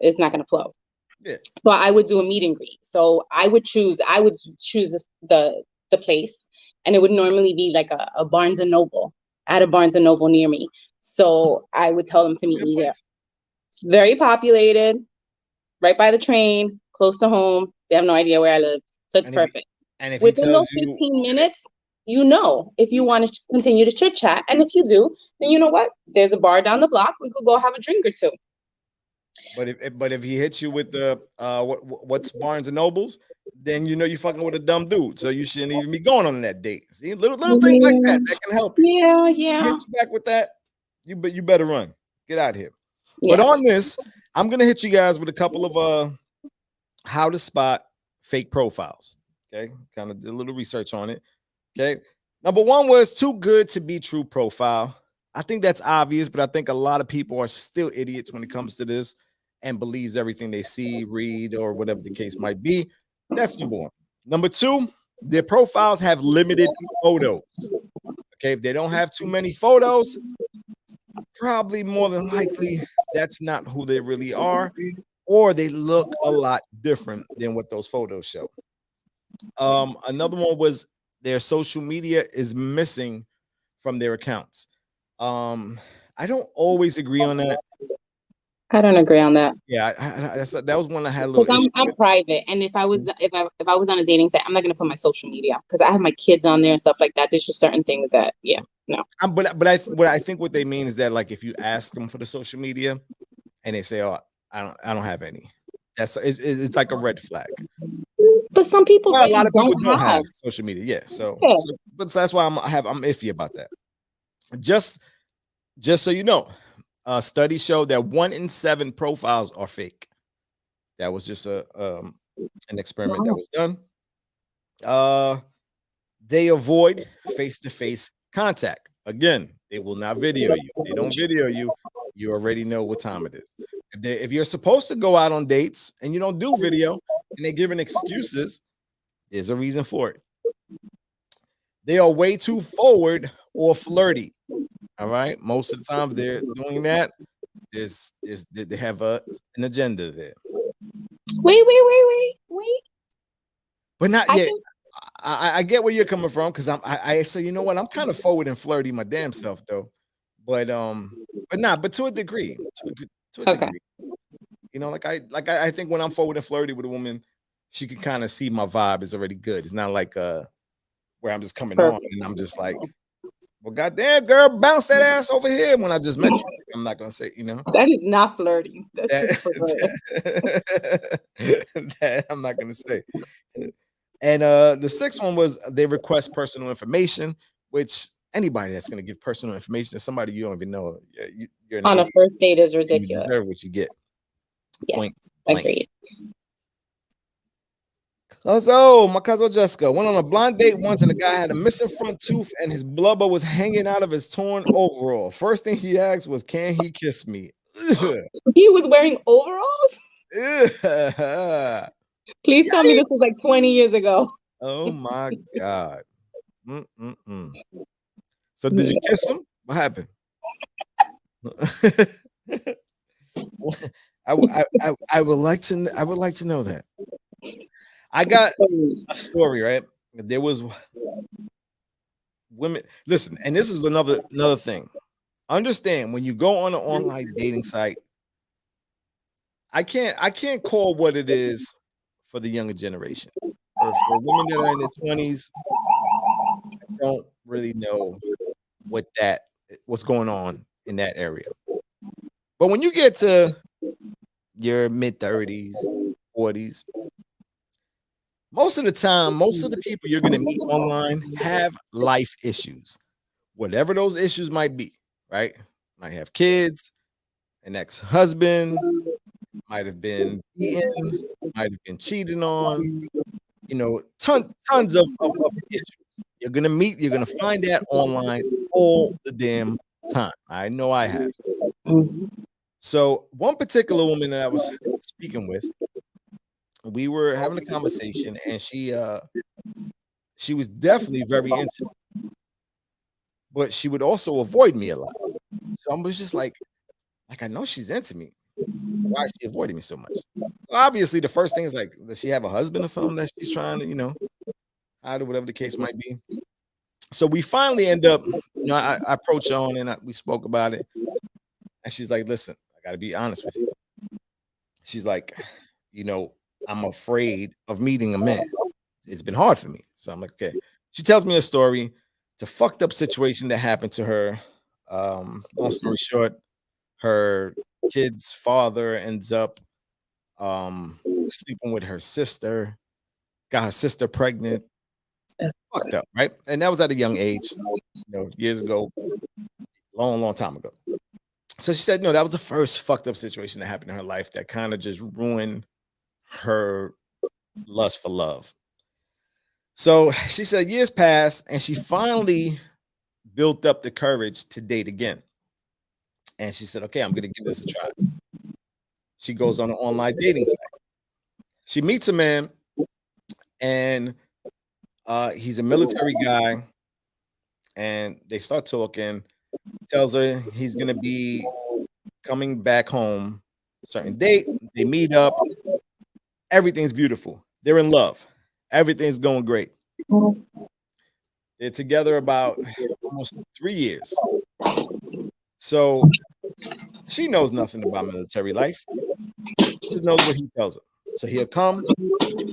flow. Yeah. So I would do a meet and greet. So I would choose the place, and it would normally be like a Barnes and Noble. I had a Barnes and Noble near me. So I would tell them to meet me there. Very populated, right by the train, close to home. They have no idea where I live. So it's perfect. And if within those 15 minutes, if you want to continue to chit chat. And if you do, then you know what? There's a bar down the block. We could go have a drink or two. But if he hits you with the what's Barnes and Nobles, then you fucking with a dumb dude. So you shouldn't even be going on that date. See, little things like that can help you. Yeah. He hits you back with that, you better run. Get out of here. Yeah. But on this, I'm gonna hit you guys with a couple of how to spot fake profiles. Okay, kind of did a little research on it. Okay, number one was too good to be true profile. I think that's obvious, but I think a lot of people are still idiots when it comes to this and believes everything they see, read, or whatever the case might be. That's number one. Number two, their profiles have limited photos. Okay, if they don't have too many photos, probably more than likely that's not who they really are, or they look a lot different than what those photos show. Another one was their social media is missing from their accounts. I don't always agree on that. I don't agree on that. Yeah, that was one I had a little. I'm private, and if I was on a dating site, I'm not gonna put my social media because I have my kids on there and stuff like that. There's just certain things that, no. But I think what they mean is that, like, if you ask them for the social media, and they say, "Oh, I don't have any," it's like a red flag. But some people, a lot of people don't have social media. Yeah, but that's why I'm iffy about that. Just so you know. Studies show that 1 in 7 profiles are fake. That was just an experiment that was done. They avoid face-to-face contact. Again, they will not video you. They don't video you. You already know what time it is. If you're supposed to go out on dates and you don't do video and they're giving excuses, there's a reason for it. They are way too forward or flirty. All right. Most of the time they're doing that is they have an agenda there. Wait. But not I yet. think I get where you're coming from because I say, you know what, I'm kind of forward and flirty my damn self though. But to a degree. To a okay. degree. You know, I think when I'm forward and flirty with a woman, she can kind of see my vibe is already good. It's not like where I'm just coming on and I'm just like, well, goddamn, girl, bounce that ass over here when I just met you. I'm not gonna say, you know, That is not flirty. That's just for that I'm not gonna say. And the sixth one was they request personal information, which anybody that's gonna give personal information to somebody you don't even know, you're an on a idiot. first date is You ridiculous. deserve what you get. Yes, Point blank. agreed. So my cousin Jessica went on a blind date once, and the guy had a missing front tooth, and his blubber was hanging out of his torn overall. First thing he asked was, "Can he kiss me?" Ugh. He was wearing overalls. Ugh. Please tell me this was like 20 years ago. Oh my god. So did you kiss him? What happened? I would like to know that. I got a story, right? There was women. Listen, and this is another thing. Understand when you go on an online dating site, I can't call what it is for the younger generation. For women that are in their 20s, I don't really know what's going on in that area. But when you get to your mid 30s, 40s, most of the time, most of the people you're going to meet online have life issues, whatever those issues might be, right? Might have kids, an ex-husband, might have been beaten, might have been cheated on, you know, tons of issues. You're gonna find that online all the damn time. I know I have. So one particular woman that I was speaking with, we were having a conversation, and she was definitely very into me, but she would also avoid me a lot. So I was just like I know she's into me. Why is she avoiding me so much? So obviously, the first thing is like, does she have a husband or something that she's trying to, hide or whatever the case might be? So we finally end up, I approached her on and we spoke about it. And she's like, listen, I got to be honest with you. She's like, I'm afraid of meeting a man. It's been hard for me. So I'm like, okay. She tells me a story. It's a fucked up situation that happened to her. Long story short, her kid's father ends up sleeping with her sister, got her sister pregnant. Fucked up, right? And that was at a young age, years ago, long time ago. So she said, no, that was the first fucked up situation that happened in her life that kind of just ruined her lust for love. So she said years passed, and she finally built up the courage to date again. And she said, okay, I'm going to give this a try. She goes on an online dating site. She meets a man, and he's a military guy, and they start talking. Tells her he's going to be coming back home a certain date. They meet up. Everything's beautiful. They're in love. Everything's going great. They're together about almost 3 years. So she knows nothing about military life. She just knows what he tells her. So he'll come,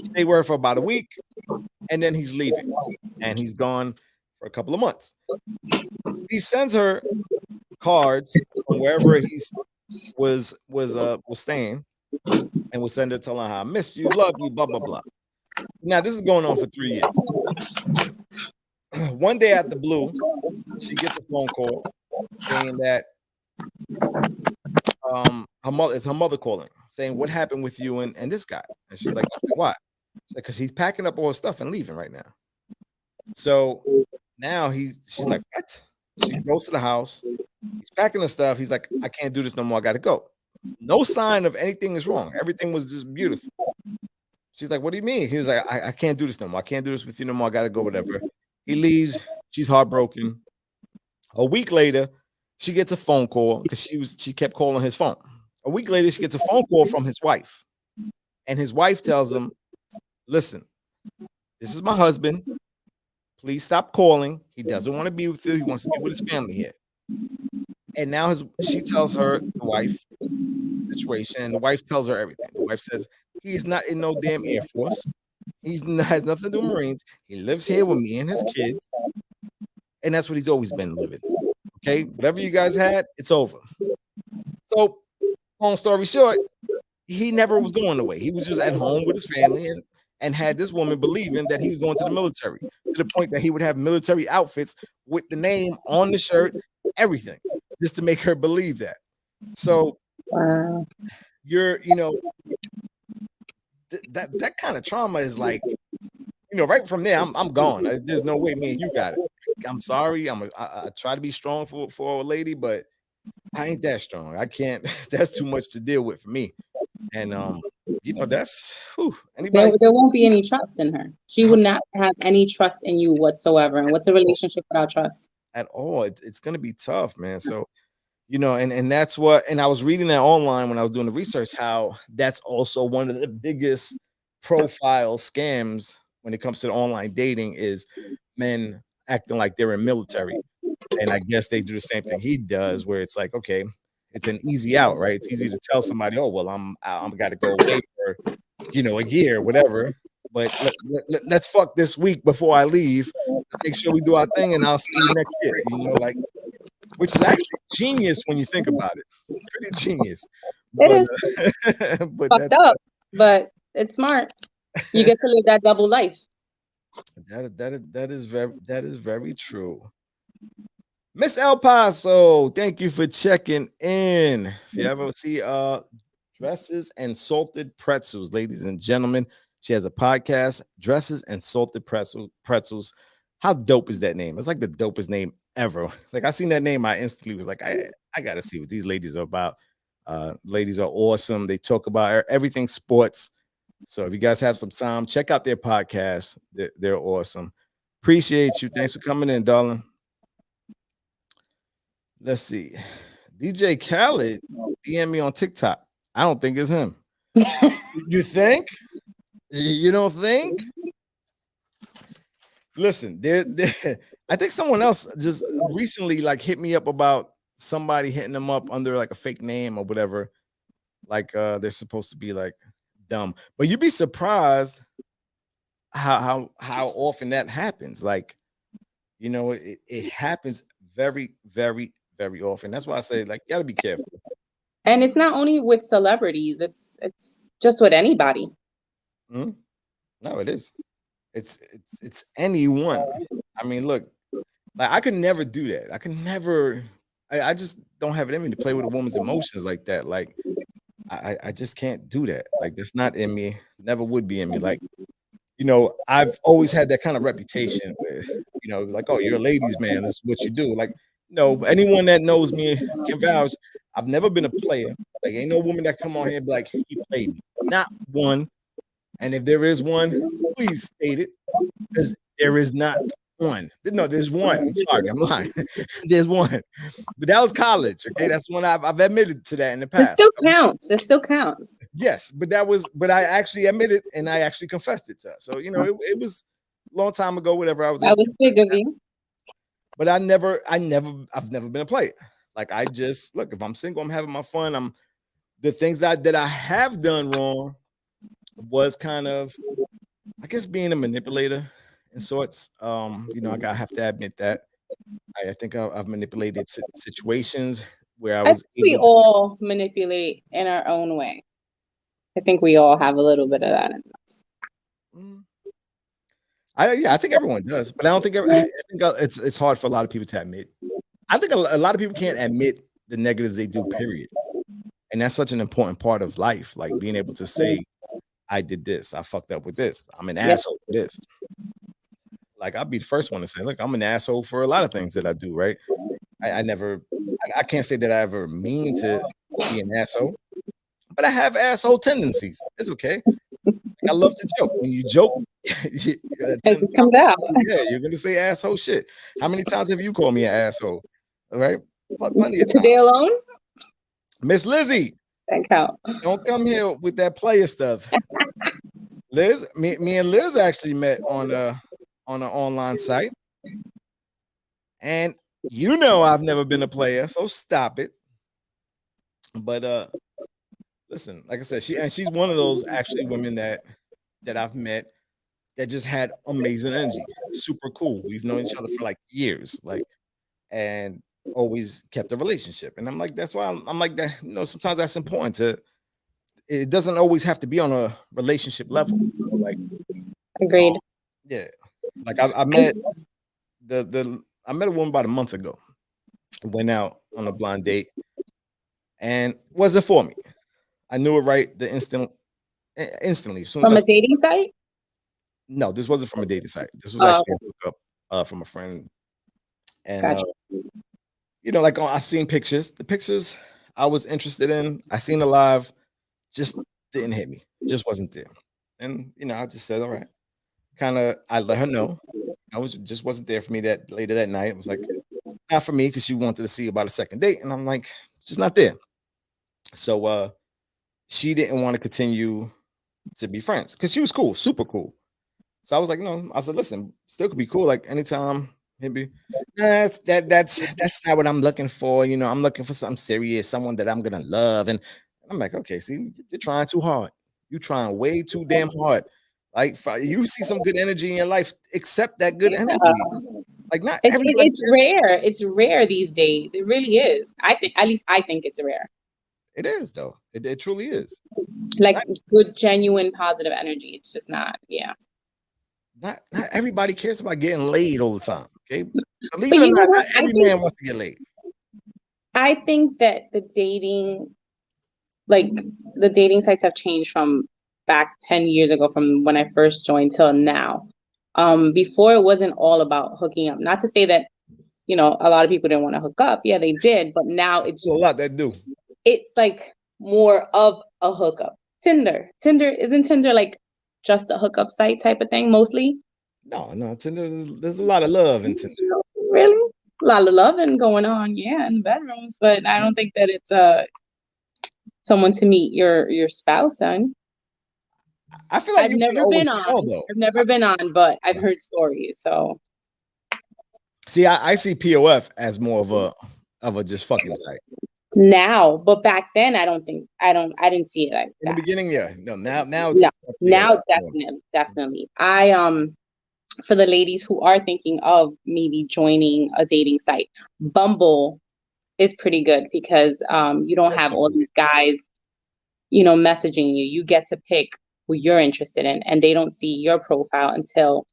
stay with her for about a week, and then he's leaving. And he's gone for a couple of months. He sends her cards from wherever he was staying, and will send her telling her, I missed you, love you, blah, blah, blah. Now, this is going on for 3 years. One day out the blue, she gets a phone call saying that her mother calling, saying, what happened with you and this guy? And she's like, why? Because he's packing up all his stuff and leaving right now. So now she's like, what? She goes to the house. He's packing the stuff. He's like, I can't do this no more. I got to go. No sign of anything is wrong. Everything was just beautiful. She's like, what do you mean? He's like, I can't do this no more. I can't do this with you no more. I got to go, whatever. He leaves. She's heartbroken. A week later, she gets a phone call because she kept calling his phone. A week later, she gets a phone call from his wife, and his wife tells him, "Listen, this is my husband. Please stop calling. He doesn't want to be with you. He wants to be with his family here." And now she tells her, the wife, the situation, and the wife tells her everything. The wife says, "He's not in no damn Air Force. Has nothing to do with Marines. He lives here with me and his kids, and that's what he's always been living. Okay, whatever you guys had, it's over." So, long story short, he never was going away. He was just at home with his family and had this woman believing that he was going to the military, to the point that he would have military outfits with the name on the shirt, everything, just to make her believe that. So Wow. that kind of trauma is like, right from there, I'm gone. There's no way me and you got it. I'm sorry. I try to be strong for a lady, but I ain't that strong. I can't. That's too much to deal with for me. And that's anybody. There won't be any trust in her. She would not have any trust in you whatsoever. And what's a relationship without trust? At all. It's gonna be tough, man. So, and that's what. And I was reading that online when I was doing the research, how that's also one of the biggest profile scams when it comes to the online dating is men acting like they're in military. And I guess they do the same thing he does, where it's like, okay, it's an easy out, right? It's easy to tell somebody, "Oh, well, I'm got to go away for, a year, whatever. But let's fuck this week before I leave. Let's make sure we do our thing, and I'll see you next year." Which is actually genius when you think about it. Pretty genius. It is but fucked up, but it's smart. You get to live that double life. That is very true. Miss El Paso, thank you for checking in. If you ever see Dresses and Salted Pretzels, ladies and gentlemen, she has a podcast, Dresses and Salted Pretzels. How dope is that name? It's like the dopest name ever. Like, I seen that name, I instantly was like, I gotta see what these ladies are about. Ladies are awesome. They talk about everything sports. So if you guys have some time, check out their podcast. They're awesome. Appreciate you. Thanks for coming in, darling. Let's see. DJ Khaled DM me on TikTok. I don't think it's him. You think? You don't think? Listen, I think someone else just recently hit me up about somebody hitting them up under a fake name or whatever. They're supposed to be dumb. But you'd be surprised how often that happens. It happens very, very, very often. That's why I say you gotta be careful. And it's not only with celebrities, it's just with anybody. Mm-hmm. No, it is. It's anyone. I mean, look, I could never do that. I can never. I just don't have it in me to play with a woman's emotions like that. I just can't do that. That's not in me. Never would be in me. I've always had that kind of reputation with, oh, you're a ladies' man. This is what you do. No, anyone that knows me can vouch. I've never been a player. Ain't no woman that come on here and be like, "He played me." Not one. And if there is one, please state it, because there is not one. No, there's one. I'm sorry, I'm lying. There's one, but that was college. Okay, that's when I've admitted to that in the past. It still counts. Yes, but I actually admitted and I actually confessed it to her. So it was a long time ago. Whatever I was. That was big of you. But I've never been a player. I just look. If I'm single, I'm having my fun. The things that I have done wrong was kind of, I guess, being a manipulator in sorts. I have to admit that. I think I've manipulated situations where I was. We all manipulate in our own way. I think we all have a little bit of that in us. I think everyone does, but I think it's hard for a lot of people to admit. I think a lot of people can't admit the negatives they do, period. And that's such an important part of life, being able to say, "I did this, I fucked up with this, I'm an asshole for this." I'll be the first one to say, "Look, I'm an asshole for a lot of things that I do." Right? I can't say that I ever mean to be an asshole, but I have asshole tendencies. It's okay. I love to joke. When you joke, it comes out. Yeah, you're gonna say asshole shit. How many times have you called me an asshole? All right. Plenty of time. Today alone? Miss Lizzie, That count. don't come here with that player stuff. Liz, me and Liz actually met on an online site, and you know I've never been a player, so stop it. But listen, like I said, she's one of those actually women that I've met that just had amazing energy, super cool. We've known each other for like years, like, and always kept a relationship. And I'm like, that's why I'm like that. You know, sometimes that's important to. It doesn't always have to be on a relationship level. You know, like, Agreed. yeah, like I met I met a woman about a month ago. Went out on a blind date, and wasn't for me. I knew it right the instantly. As soon as From I a dating site? no, this wasn't from a dating site. This was Oh, actually a hookup from a friend. And gotcha. you know, like I seen pictures. The pictures I was interested in. I seen it live, just didn't hit me. Just wasn't there. And you know, I just said, all right. I let her know. Just wasn't there for me that later that night. It was like not for me because she wanted to see about a second date. And I'm like, it's just not there. So she didn't want to continue to be friends because she was cool, super cool. So I was like, no, I said, listen, still could be cool. Like anytime, maybe that's not what I'm looking for. You know, I'm looking for something serious, someone that I'm gonna love. And I'm like, okay, see, you're trying too hard. You're trying way too damn hard. Like you see some good energy in your life, accept that good energy. Like not everybody. It's rare. It's rare these days. It really is. I think, at least I think it's rare. It is though. It truly is. Like good, genuine, positive energy. It's just not. Yeah. Not everybody cares about getting laid all the time. Okay, believe But it or you know not, what? not every man wants to get laid. I think that the dating sites have changed from back 10 years ago, from when I first joined till now. Before it wasn't all about hooking up. Not to say that, you know, a lot of people didn't want to hook up. Yeah, they did. But now it's a lot that do. It's like more of a hookup. Isn't Tinder like just a hookup site type of thing mostly? No, Tinder. There's a lot of love in Tinder. Really? A lot of loving going on, yeah, in the bedrooms, but I don't think that it's someone to meet your spouse on. I feel like I've you can never been always tell though. I've never been on, but I've heard stories. So see, I see POF as more of a just fucking site. now, but back then I didn't see it like In that. the beginning, yeah. No, now No, now yeah. definitely. For the ladies who are thinking of maybe joining a dating site, Bumble is pretty good because you don't have all these guys, you know, messaging you. You get to pick who you're interested in, and they don't see your profile until,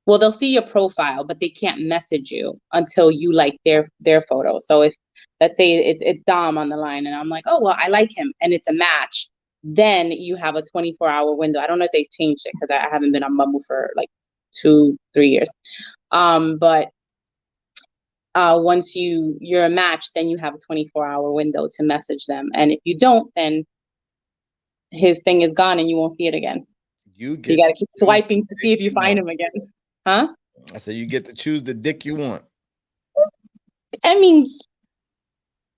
well, they'll see your profile, but they can't message you until you like their photo. So if, let's say it's Dom on the line and I'm like, oh, well, I like him and it's a match, then you have a 24-hour window. I don't know if they've changed it because I haven't been on Bumble for like 2-3 years. But once you're a match, then you have a 24-hour window to message them. And if you don't, then his thing is gone and you won't see it again. You gotta keep swiping to see if you find him again. Huh? I said you get to choose the dick you want. I mean,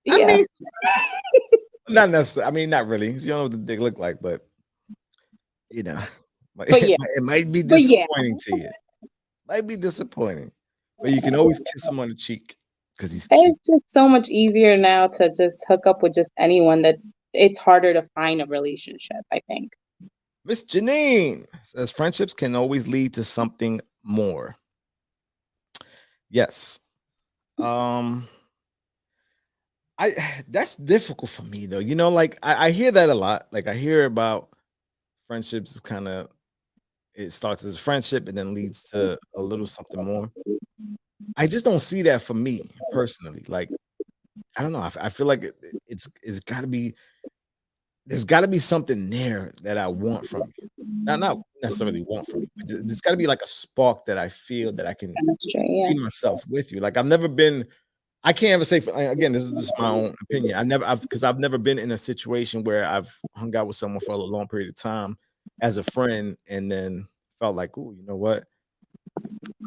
yeah. Not necessarily. I mean, not really. You don't know what the dick look like, but you know, But yeah. it might be disappointing to you. Might be disappointing, but you can always kiss him on the cheek because he's cute. It's just so much easier now to just hook up with just anyone. It's harder to find a relationship, I think. Miss Janine says friendships can always lead to something more. Yes. That's difficult for me though. You know, like I hear that a lot. Like I hear about friendships is kind of, it starts as a friendship and then leads to a little something more. I just don't see that for me personally. Like, I don't know. I feel like it's got to be, there's got to be something there that I want from you. Not necessarily want from you, but there's got to be like a spark that I feel that I can feed myself with you. Like I can't ever say, again, this is just my own opinion. Because I've never been in a situation where I've hung out with someone for a long period of time as a friend and then felt like, oh, you know what?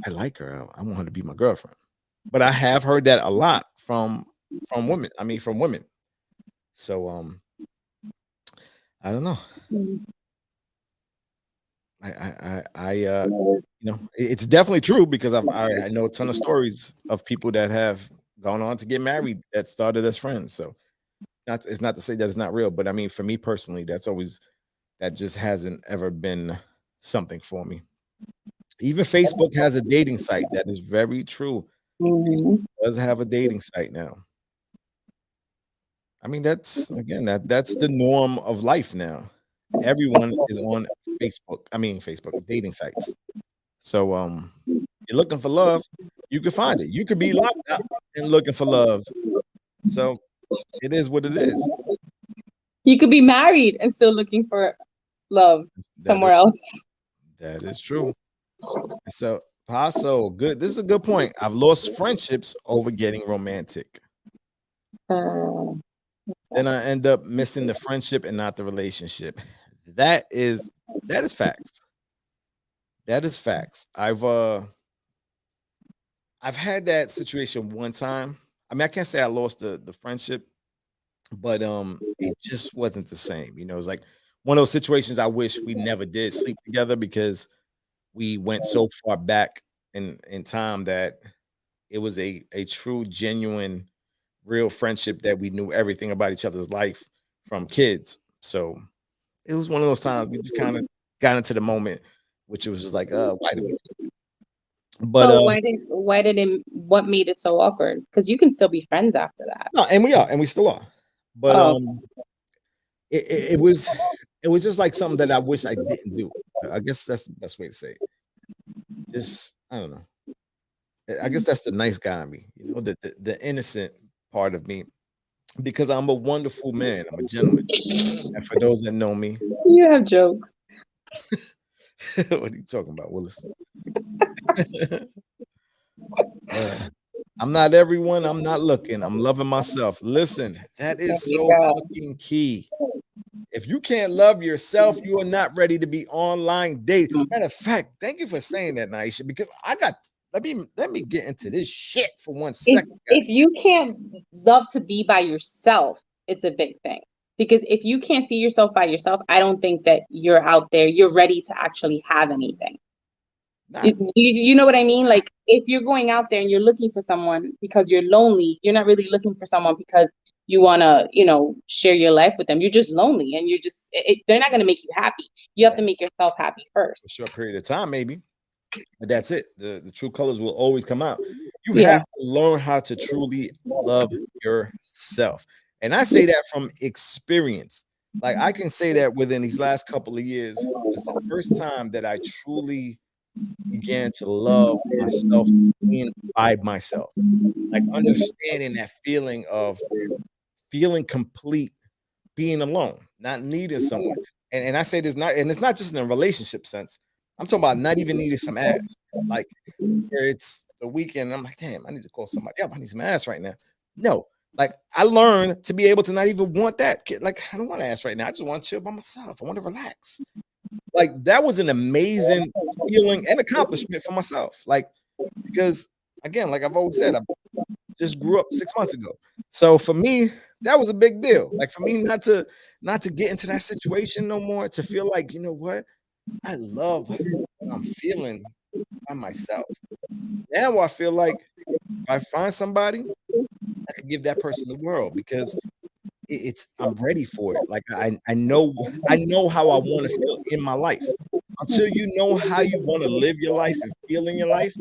I like her. I want her to be my girlfriend. But I have heard that a lot from from women. From women. So I don't know. It's definitely true because I know a ton of stories of people that have gone on to get married that started as friends. So it's not to say that it's not real, but for me personally, that just hasn't ever been something for me. Even Facebook has a dating site. That is very true. Facebook does have a dating site now. That's again that's the norm of life now. Everyone is on Facebook dating sites. So you're looking for love, you can find it. You could be locked up and looking for love. So it is what it is. You could be married and still looking for love somewhere else. That is true. So Paso, good. This is a good point. I've lost friendships over getting romantic. Then I end up missing the friendship and not the relationship. That is facts. That is facts. I've had that situation one time. I can't say I lost the friendship, but it just wasn't the same. It was like one of those situations I wish we never did sleep together because we went so far back in time that it was a true, genuine, real friendship that we knew everything about each other's life from kids. So it was one of those times we just kind of got into the moment, which it was just like, why did we do it? But so what made it so awkward? Because you can still be friends after that. No, and we still are. But it was just like something that I wish I didn't do. I guess that's the best way to say it. Just I don't know. I guess that's the nice guy in me, the innocent part of me, because I'm a wonderful man. I'm a gentleman. And for those that know me, you have jokes. What are you talking about, Willis? I'm not everyone. I'm not looking. I'm loving myself. Listen, that is so fucking key. If you can't love yourself, you are not ready to be online dating. Matter of fact, thank you for saying that, Naisha, because let me get into this shit for 1 second. If you can't love to be by yourself, it's a big thing. Because if you can't see yourself by yourself, I don't think that you're out there, you're ready to actually have anything. You know what I mean? Like if you're going out there and you're looking for someone because you're lonely, you're not really looking for someone because you want to, share your life with them. You're just lonely and they're not going to make you happy. You have to make yourself happy first. For a short period of time, maybe. But that's it. The true colors will always come out. You have to learn how to truly love yourself. And I say that from experience. Like I can say that within these last couple of years was the first time that I truly began to love myself, being by myself. Like understanding that feeling of feeling complete, being alone, not needing someone. And I say this it's not just in a relationship sense. I'm talking about not even needing some ass. Like where it's the weekend, I'm like, damn, I need to call somebody up. I need some ass right now. No, like I learned to be able to not even want that. Like I don't want ass right now. I just want to chill by myself. I want to relax. Like that was an amazing feeling and accomplishment for myself. Like because again, like I've always said, I just grew up 6 months ago. So for me, that was a big deal. Like for me, not to get into that situation no more. To feel like, you know what? I love what I'm feeling by myself. Now I feel like if I find somebody, I could give that person the world because I'm ready for it. Like I know how I want to feel in my life. Until you know how you want to live your life and feel in your life,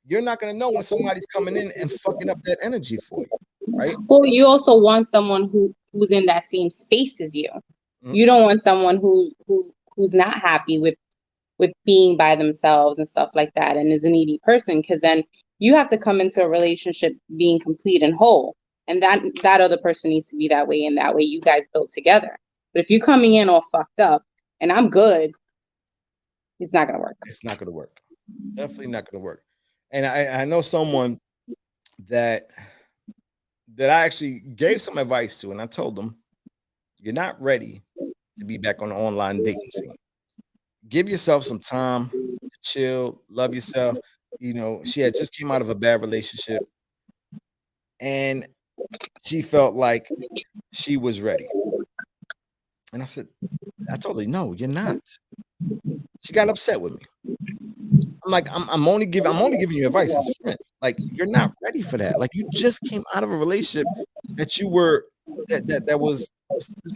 you're not going to know when somebody's coming in and fucking up that energy for you, right? Well, you also want someone who's in that same space as you. Mm-hmm. You don't want someone who's not happy with being by themselves and stuff like that and is a needy person, because then you have to come into a relationship being complete and whole, and that other person needs to be that way, and that way you guys build together. But if you're coming in all fucked up and I'm good, it's not gonna work. It's not gonna work. Definitely not gonna work. And I know someone that I actually gave some advice to, and I told them, you're not ready to be back on the online dating scene. Give yourself some time to chill, love yourself. She had just came out of a bad relationship. and she felt like she was ready. And I told her, no, you're not. She got upset with me. I'm like, I'm only giving you advice as a friend. Like, you're not ready for that. Like, you just came out of a relationship that you were that was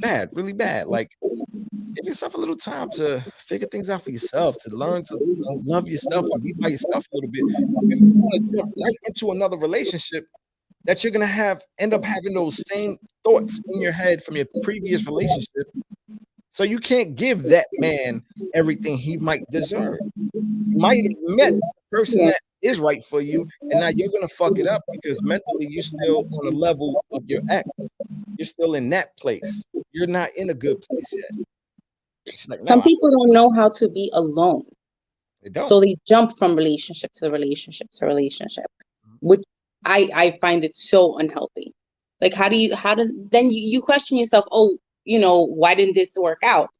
bad, really bad. Like, give yourself a little time to figure things out for yourself, to learn to love yourself and be by yourself a little bit. You want to jump right into another relationship that you're gonna end up having those same thoughts in your head from your previous relationship. So you can't give that man everything he might deserve. You might have met the person that is right for you, and now you're gonna fuck it up because mentally you're still on the level of your ex. You're still in that place. You're not in a good place yet. She's like, Some no, people don't know how to be alone. they don't. So they jump from relationship to relationship to relationship, which I find it so unhealthy. Like, then you question yourself, oh, why didn't this work out?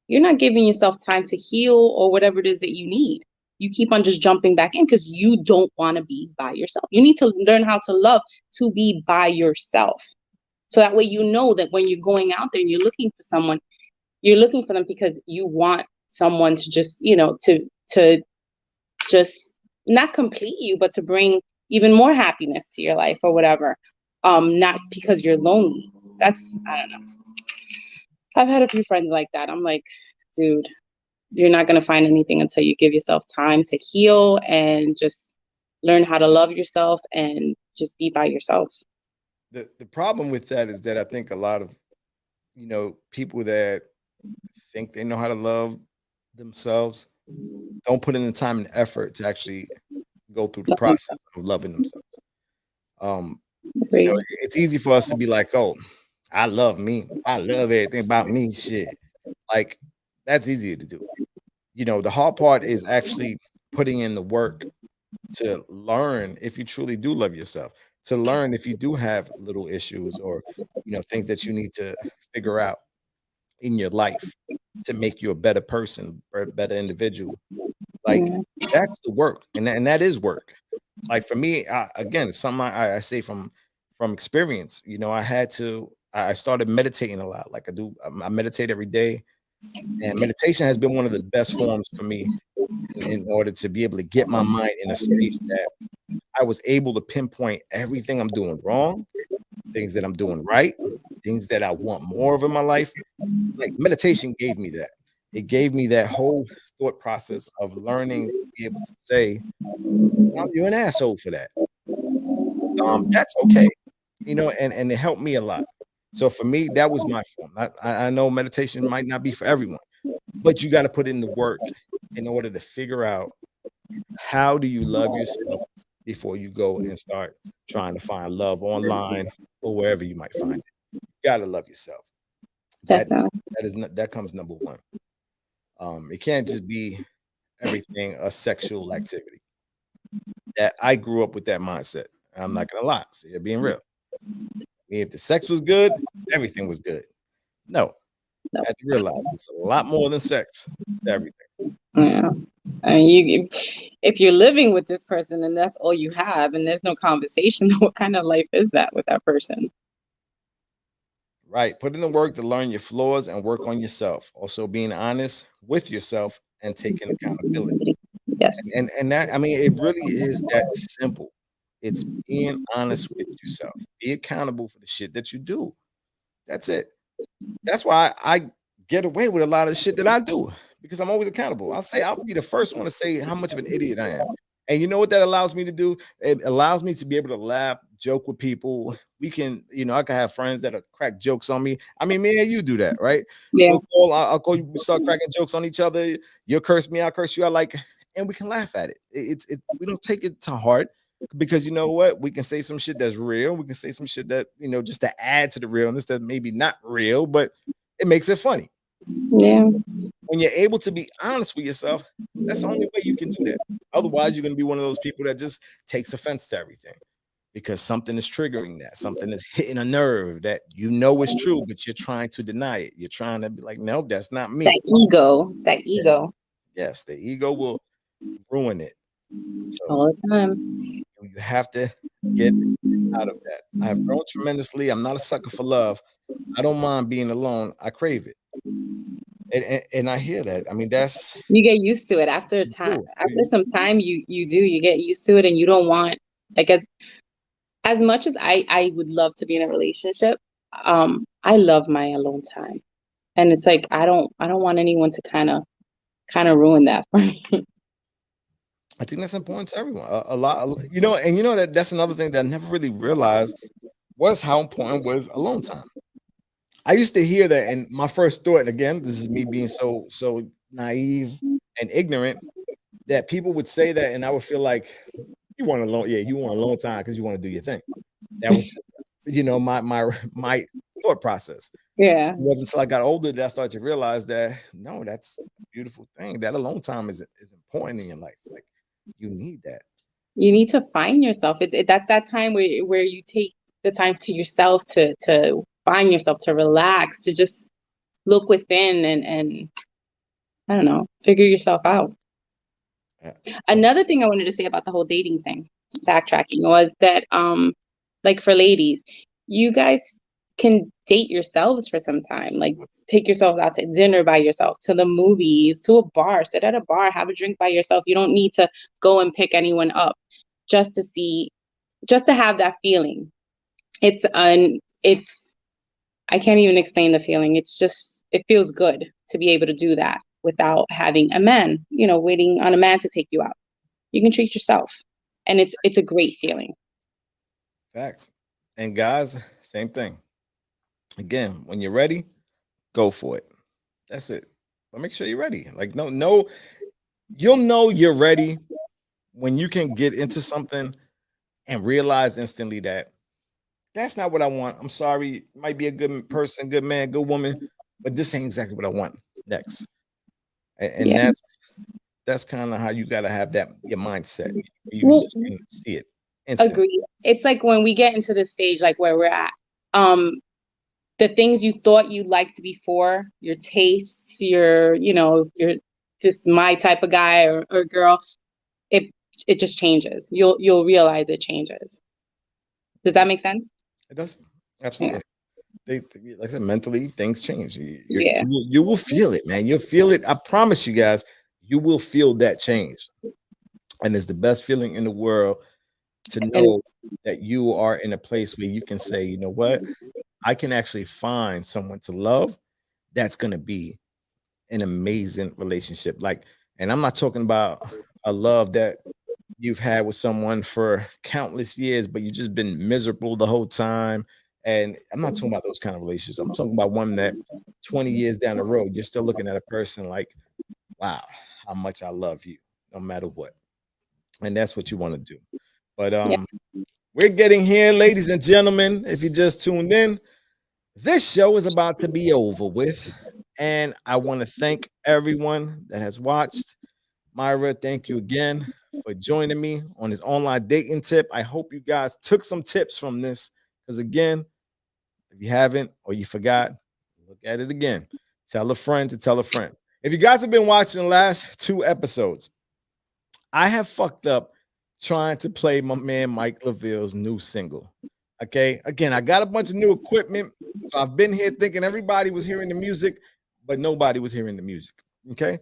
You're not giving yourself time to heal or whatever it is that you need. You keep on just jumping back in because you don't want to be by yourself. You need to learn how to love to be by yourself. So that way you know that when you're going out there and you're looking for someone, you're looking for them because you want someone to just, to just not complete you, but to bring even more happiness to your life or whatever. Not because you're lonely. I don't know. I've had a few friends like that. I'm like, dude, you're not going to find anything until you give yourself time to heal and just learn how to love yourself and just be by yourself. The problem with that is that I think a lot of people that think they know how to love themselves don't put in the time and effort to actually go through the process of loving themselves. It's easy for us to be like, oh, I love me. I love everything about me. Shit. Like, that's easier to do. The hard part is actually putting in the work to learn if you truly do love yourself, to learn if you do have little issues or, things that you need to figure out in your life to make you a better person or a better individual. Like, that's the work. And that is work. Like, for me, again, it's something I say from experience. I started meditating a lot. Like, I meditate every day, and meditation has been one of the best forms for me in order to be able to get my mind in a space that I was able to pinpoint everything I'm doing wrong, things that I'm doing right, things that I want more of in my life. Like, meditation gave me that. It gave me that whole thought process of learning to be able to say, you're an asshole for that. That's okay. And it helped me a lot. So for me, that was my form. I know meditation might not be for everyone, but you got to put in the work in order to figure out how do you love yourself before you go and start trying to find love online or wherever you might find it. You got to love yourself. That comes number one. It can't just be everything a sexual activity. That I grew up with that mindset. I'm not gonna lie. So you're being real. If the sex was good, everything was good. No. I had to realize it's a lot more than sex to everything. Yeah. And if you're living with this person and that's all you have and there's no conversation, what kind of life is that with that person? Right. Put in the work to learn your flaws and work on yourself. Also being honest with yourself and taking accountability. Yes. And that, I mean, it really is that simple. It's being honest with yourself. Be accountable for the shit that you do. That's it. That's why I get away with a lot of the shit that I do, because I'm always accountable. I'll be the first one to say how much of an idiot I am. And you know what that allows me to do? It allows me to be able to laugh, joke with people. We can, I can have friends that crack jokes on me. I mean, me and you do that, right? Yeah. I'll call you, we start cracking jokes on each other. You'll curse me, I'll curse you. And we can laugh at it. We don't take it to heart, because you know what? We can say some shit that's real. We can say some shit that, just to add to the realness that maybe not real, but it makes it funny. Yeah. So when you're able to be honest with yourself, that's the only way you can do that. Otherwise, you're going to be one of those people that just takes offense to everything because something is triggering that. Something is hitting a nerve that is true, but you're trying to deny it. You're trying to be like, no, that's not me. That ego. Yes, the ego will ruin it. So, all the time. You have to get out of that. I have grown tremendously. I'm not a sucker for love. I don't mind being alone. I crave it. And I hear that. I mean, that's You get used to it after time. true. After some time, you get used to it, and you don't want, like, as much as I would love to be in a relationship, I love my alone time, and it's like I don't want anyone to kind of ruin that for me. I think that's important to everyone. A lot, and that's another thing that I never really realized was how important was alone time. I used to hear that, and my first thought, and again, this is me being so naive and ignorant, that people would say that, and I would feel like you want alone, yeah, you want alone time because you want to do your thing. That was just, my thought process. Yeah, It wasn't until I got older that I started to realize that no, that's a beautiful thing. That alone time is important in your life. Like you need that. you need to find yourself. That's that time where you take the time to yourself to find yourself, to relax, to just look within and I don't know, figure yourself out. Yeah. Another thing I wanted to say about the whole dating thing, backtracking, was that like for ladies, you guys can date yourselves for some time. Like take yourselves out to dinner by yourself, to the movies, to a bar, sit at a bar, have a drink by yourself. You don't need to go and pick anyone up just to have that feeling. It's I can't even explain the feeling. It feels good to be able to do that without having a man, waiting on a man to take you out. You can treat yourself. And it's a great feeling. Facts. And guys, same thing. Again, when you're ready, go for it. That's it. But make sure you're ready. Like no, you'll know you're ready when you can get into something and realize instantly that that's not what I want. I'm sorry. Might be a good person, good man, good woman, but this ain't exactly what I want next. And Yeah. that's kind of how you got to have your mindset. You Well, just can see it instantly. agree. It's like when we get into the stage like where we're at, the things you thought you liked before, your tastes, you're just my type of guy or girl, it just changes. You'll realize it changes. Does that make sense? It does. Absolutely. Like I said, mentally, things change. Yeah. You will feel it, man. You'll feel it. I promise you guys, you will feel that change. And it's the best feeling in the world to know that you are in a place where you can say, you know what? I can actually find someone to love that's going to be an amazing relationship. Like, and I'm not talking about a love that you've had with someone for countless years, but you've just been miserable the whole time. And I'm not talking about those kind of relationships. I'm talking about one that 20 years down the road, you're still looking at a person like, wow, how much I love you, no matter what. And that's what you want to do. But we're getting here, ladies and gentlemen. If you just tuned in, this show is about to be over with. And I want to thank everyone that has watched. Myra, thank you again for joining me on this online dating tip. I hope you guys took some tips from this. Because again, if you haven't or you forgot, look at it again. Tell a friend to tell a friend. If you guys have been watching the last 2 episodes, I have fucked up trying to play my man Mike LaVille's new single. Okay. Again, I got a bunch of new equipment. So I've been here thinking everybody was hearing the music, but nobody was hearing the music. Okay.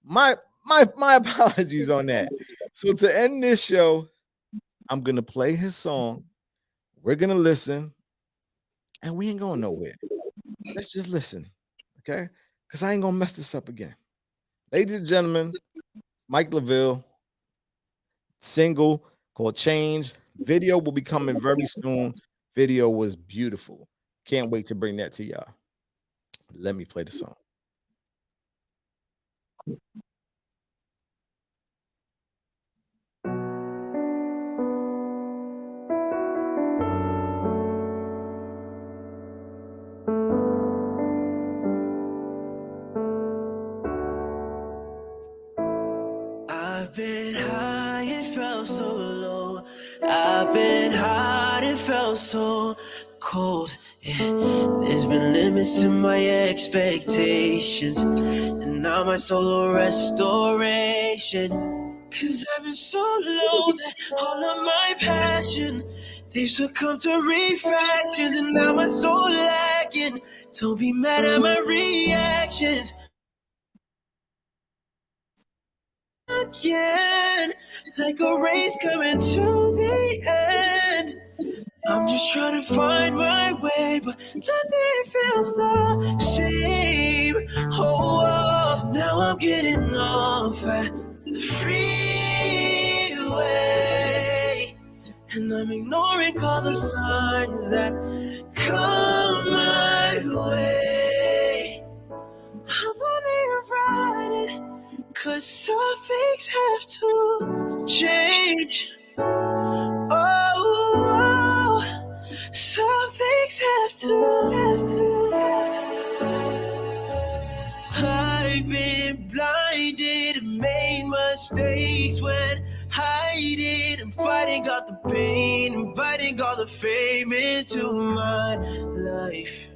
My apologies on that. So to end this show, I'm gonna play his song. We're gonna listen, and we ain't going nowhere. Let's just listen, okay? Because I ain't gonna mess this up again. Ladies and gentlemen, Mike LaVille, single called Change. Video will be coming very soon. Video was beautiful. Can't wait to bring that to y'all. Let me play the song. I've been high and felt so low. I've been hot and felt so cold. Yeah. There's been limits to my expectations, and now my solo restoration. 'Cause I've been so low that all of my passion, they succumb to refractions, and now my soul lacking. Don't be mad at my reactions. Again, like a race coming to the end. I'm just trying to find my way, but nothing feels the same. Oh, now I'm getting off at the freeway, and I'm ignoring all the signs that come my way. I'm only riding 'cause some things have to change. Oh, some things have to. I've been blinded, made mistakes when hiding. I'm fighting all the pain, inviting all the fame into my life.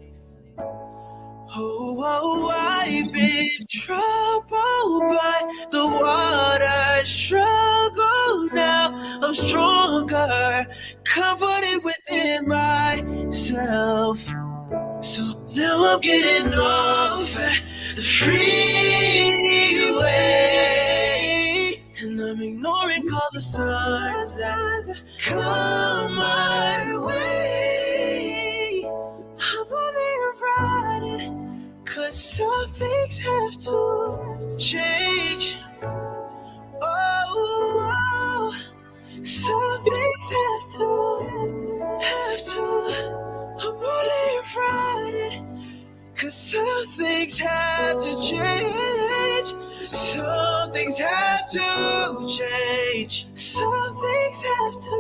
Oh, I've been troubled by the water struggle. Now I'm stronger, confident within myself. So now I'm getting off at the freeway, and I'm ignoring all the signs that come my way. I'm only riding 'cause some things have to change. Oh, some things have to. I'm only riding 'cause some things have to change. Some things have to change. Some things have to.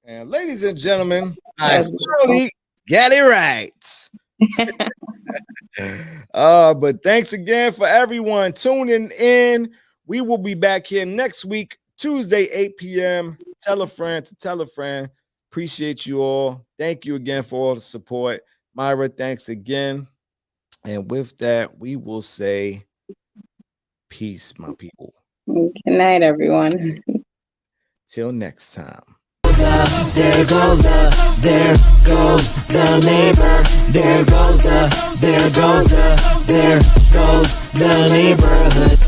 And ladies and gentlemen, I finally got it right. But thanks again for everyone tuning in. We will be back here next week, Tuesday, 8 p.m. Tell a friend to tell a friend. Appreciate you all. Thank you again for all the support. Myra, thanks again. And with that, we will say peace, my people. Good night, everyone. Till next time. There goes the neighbor. There goes the neighborhood.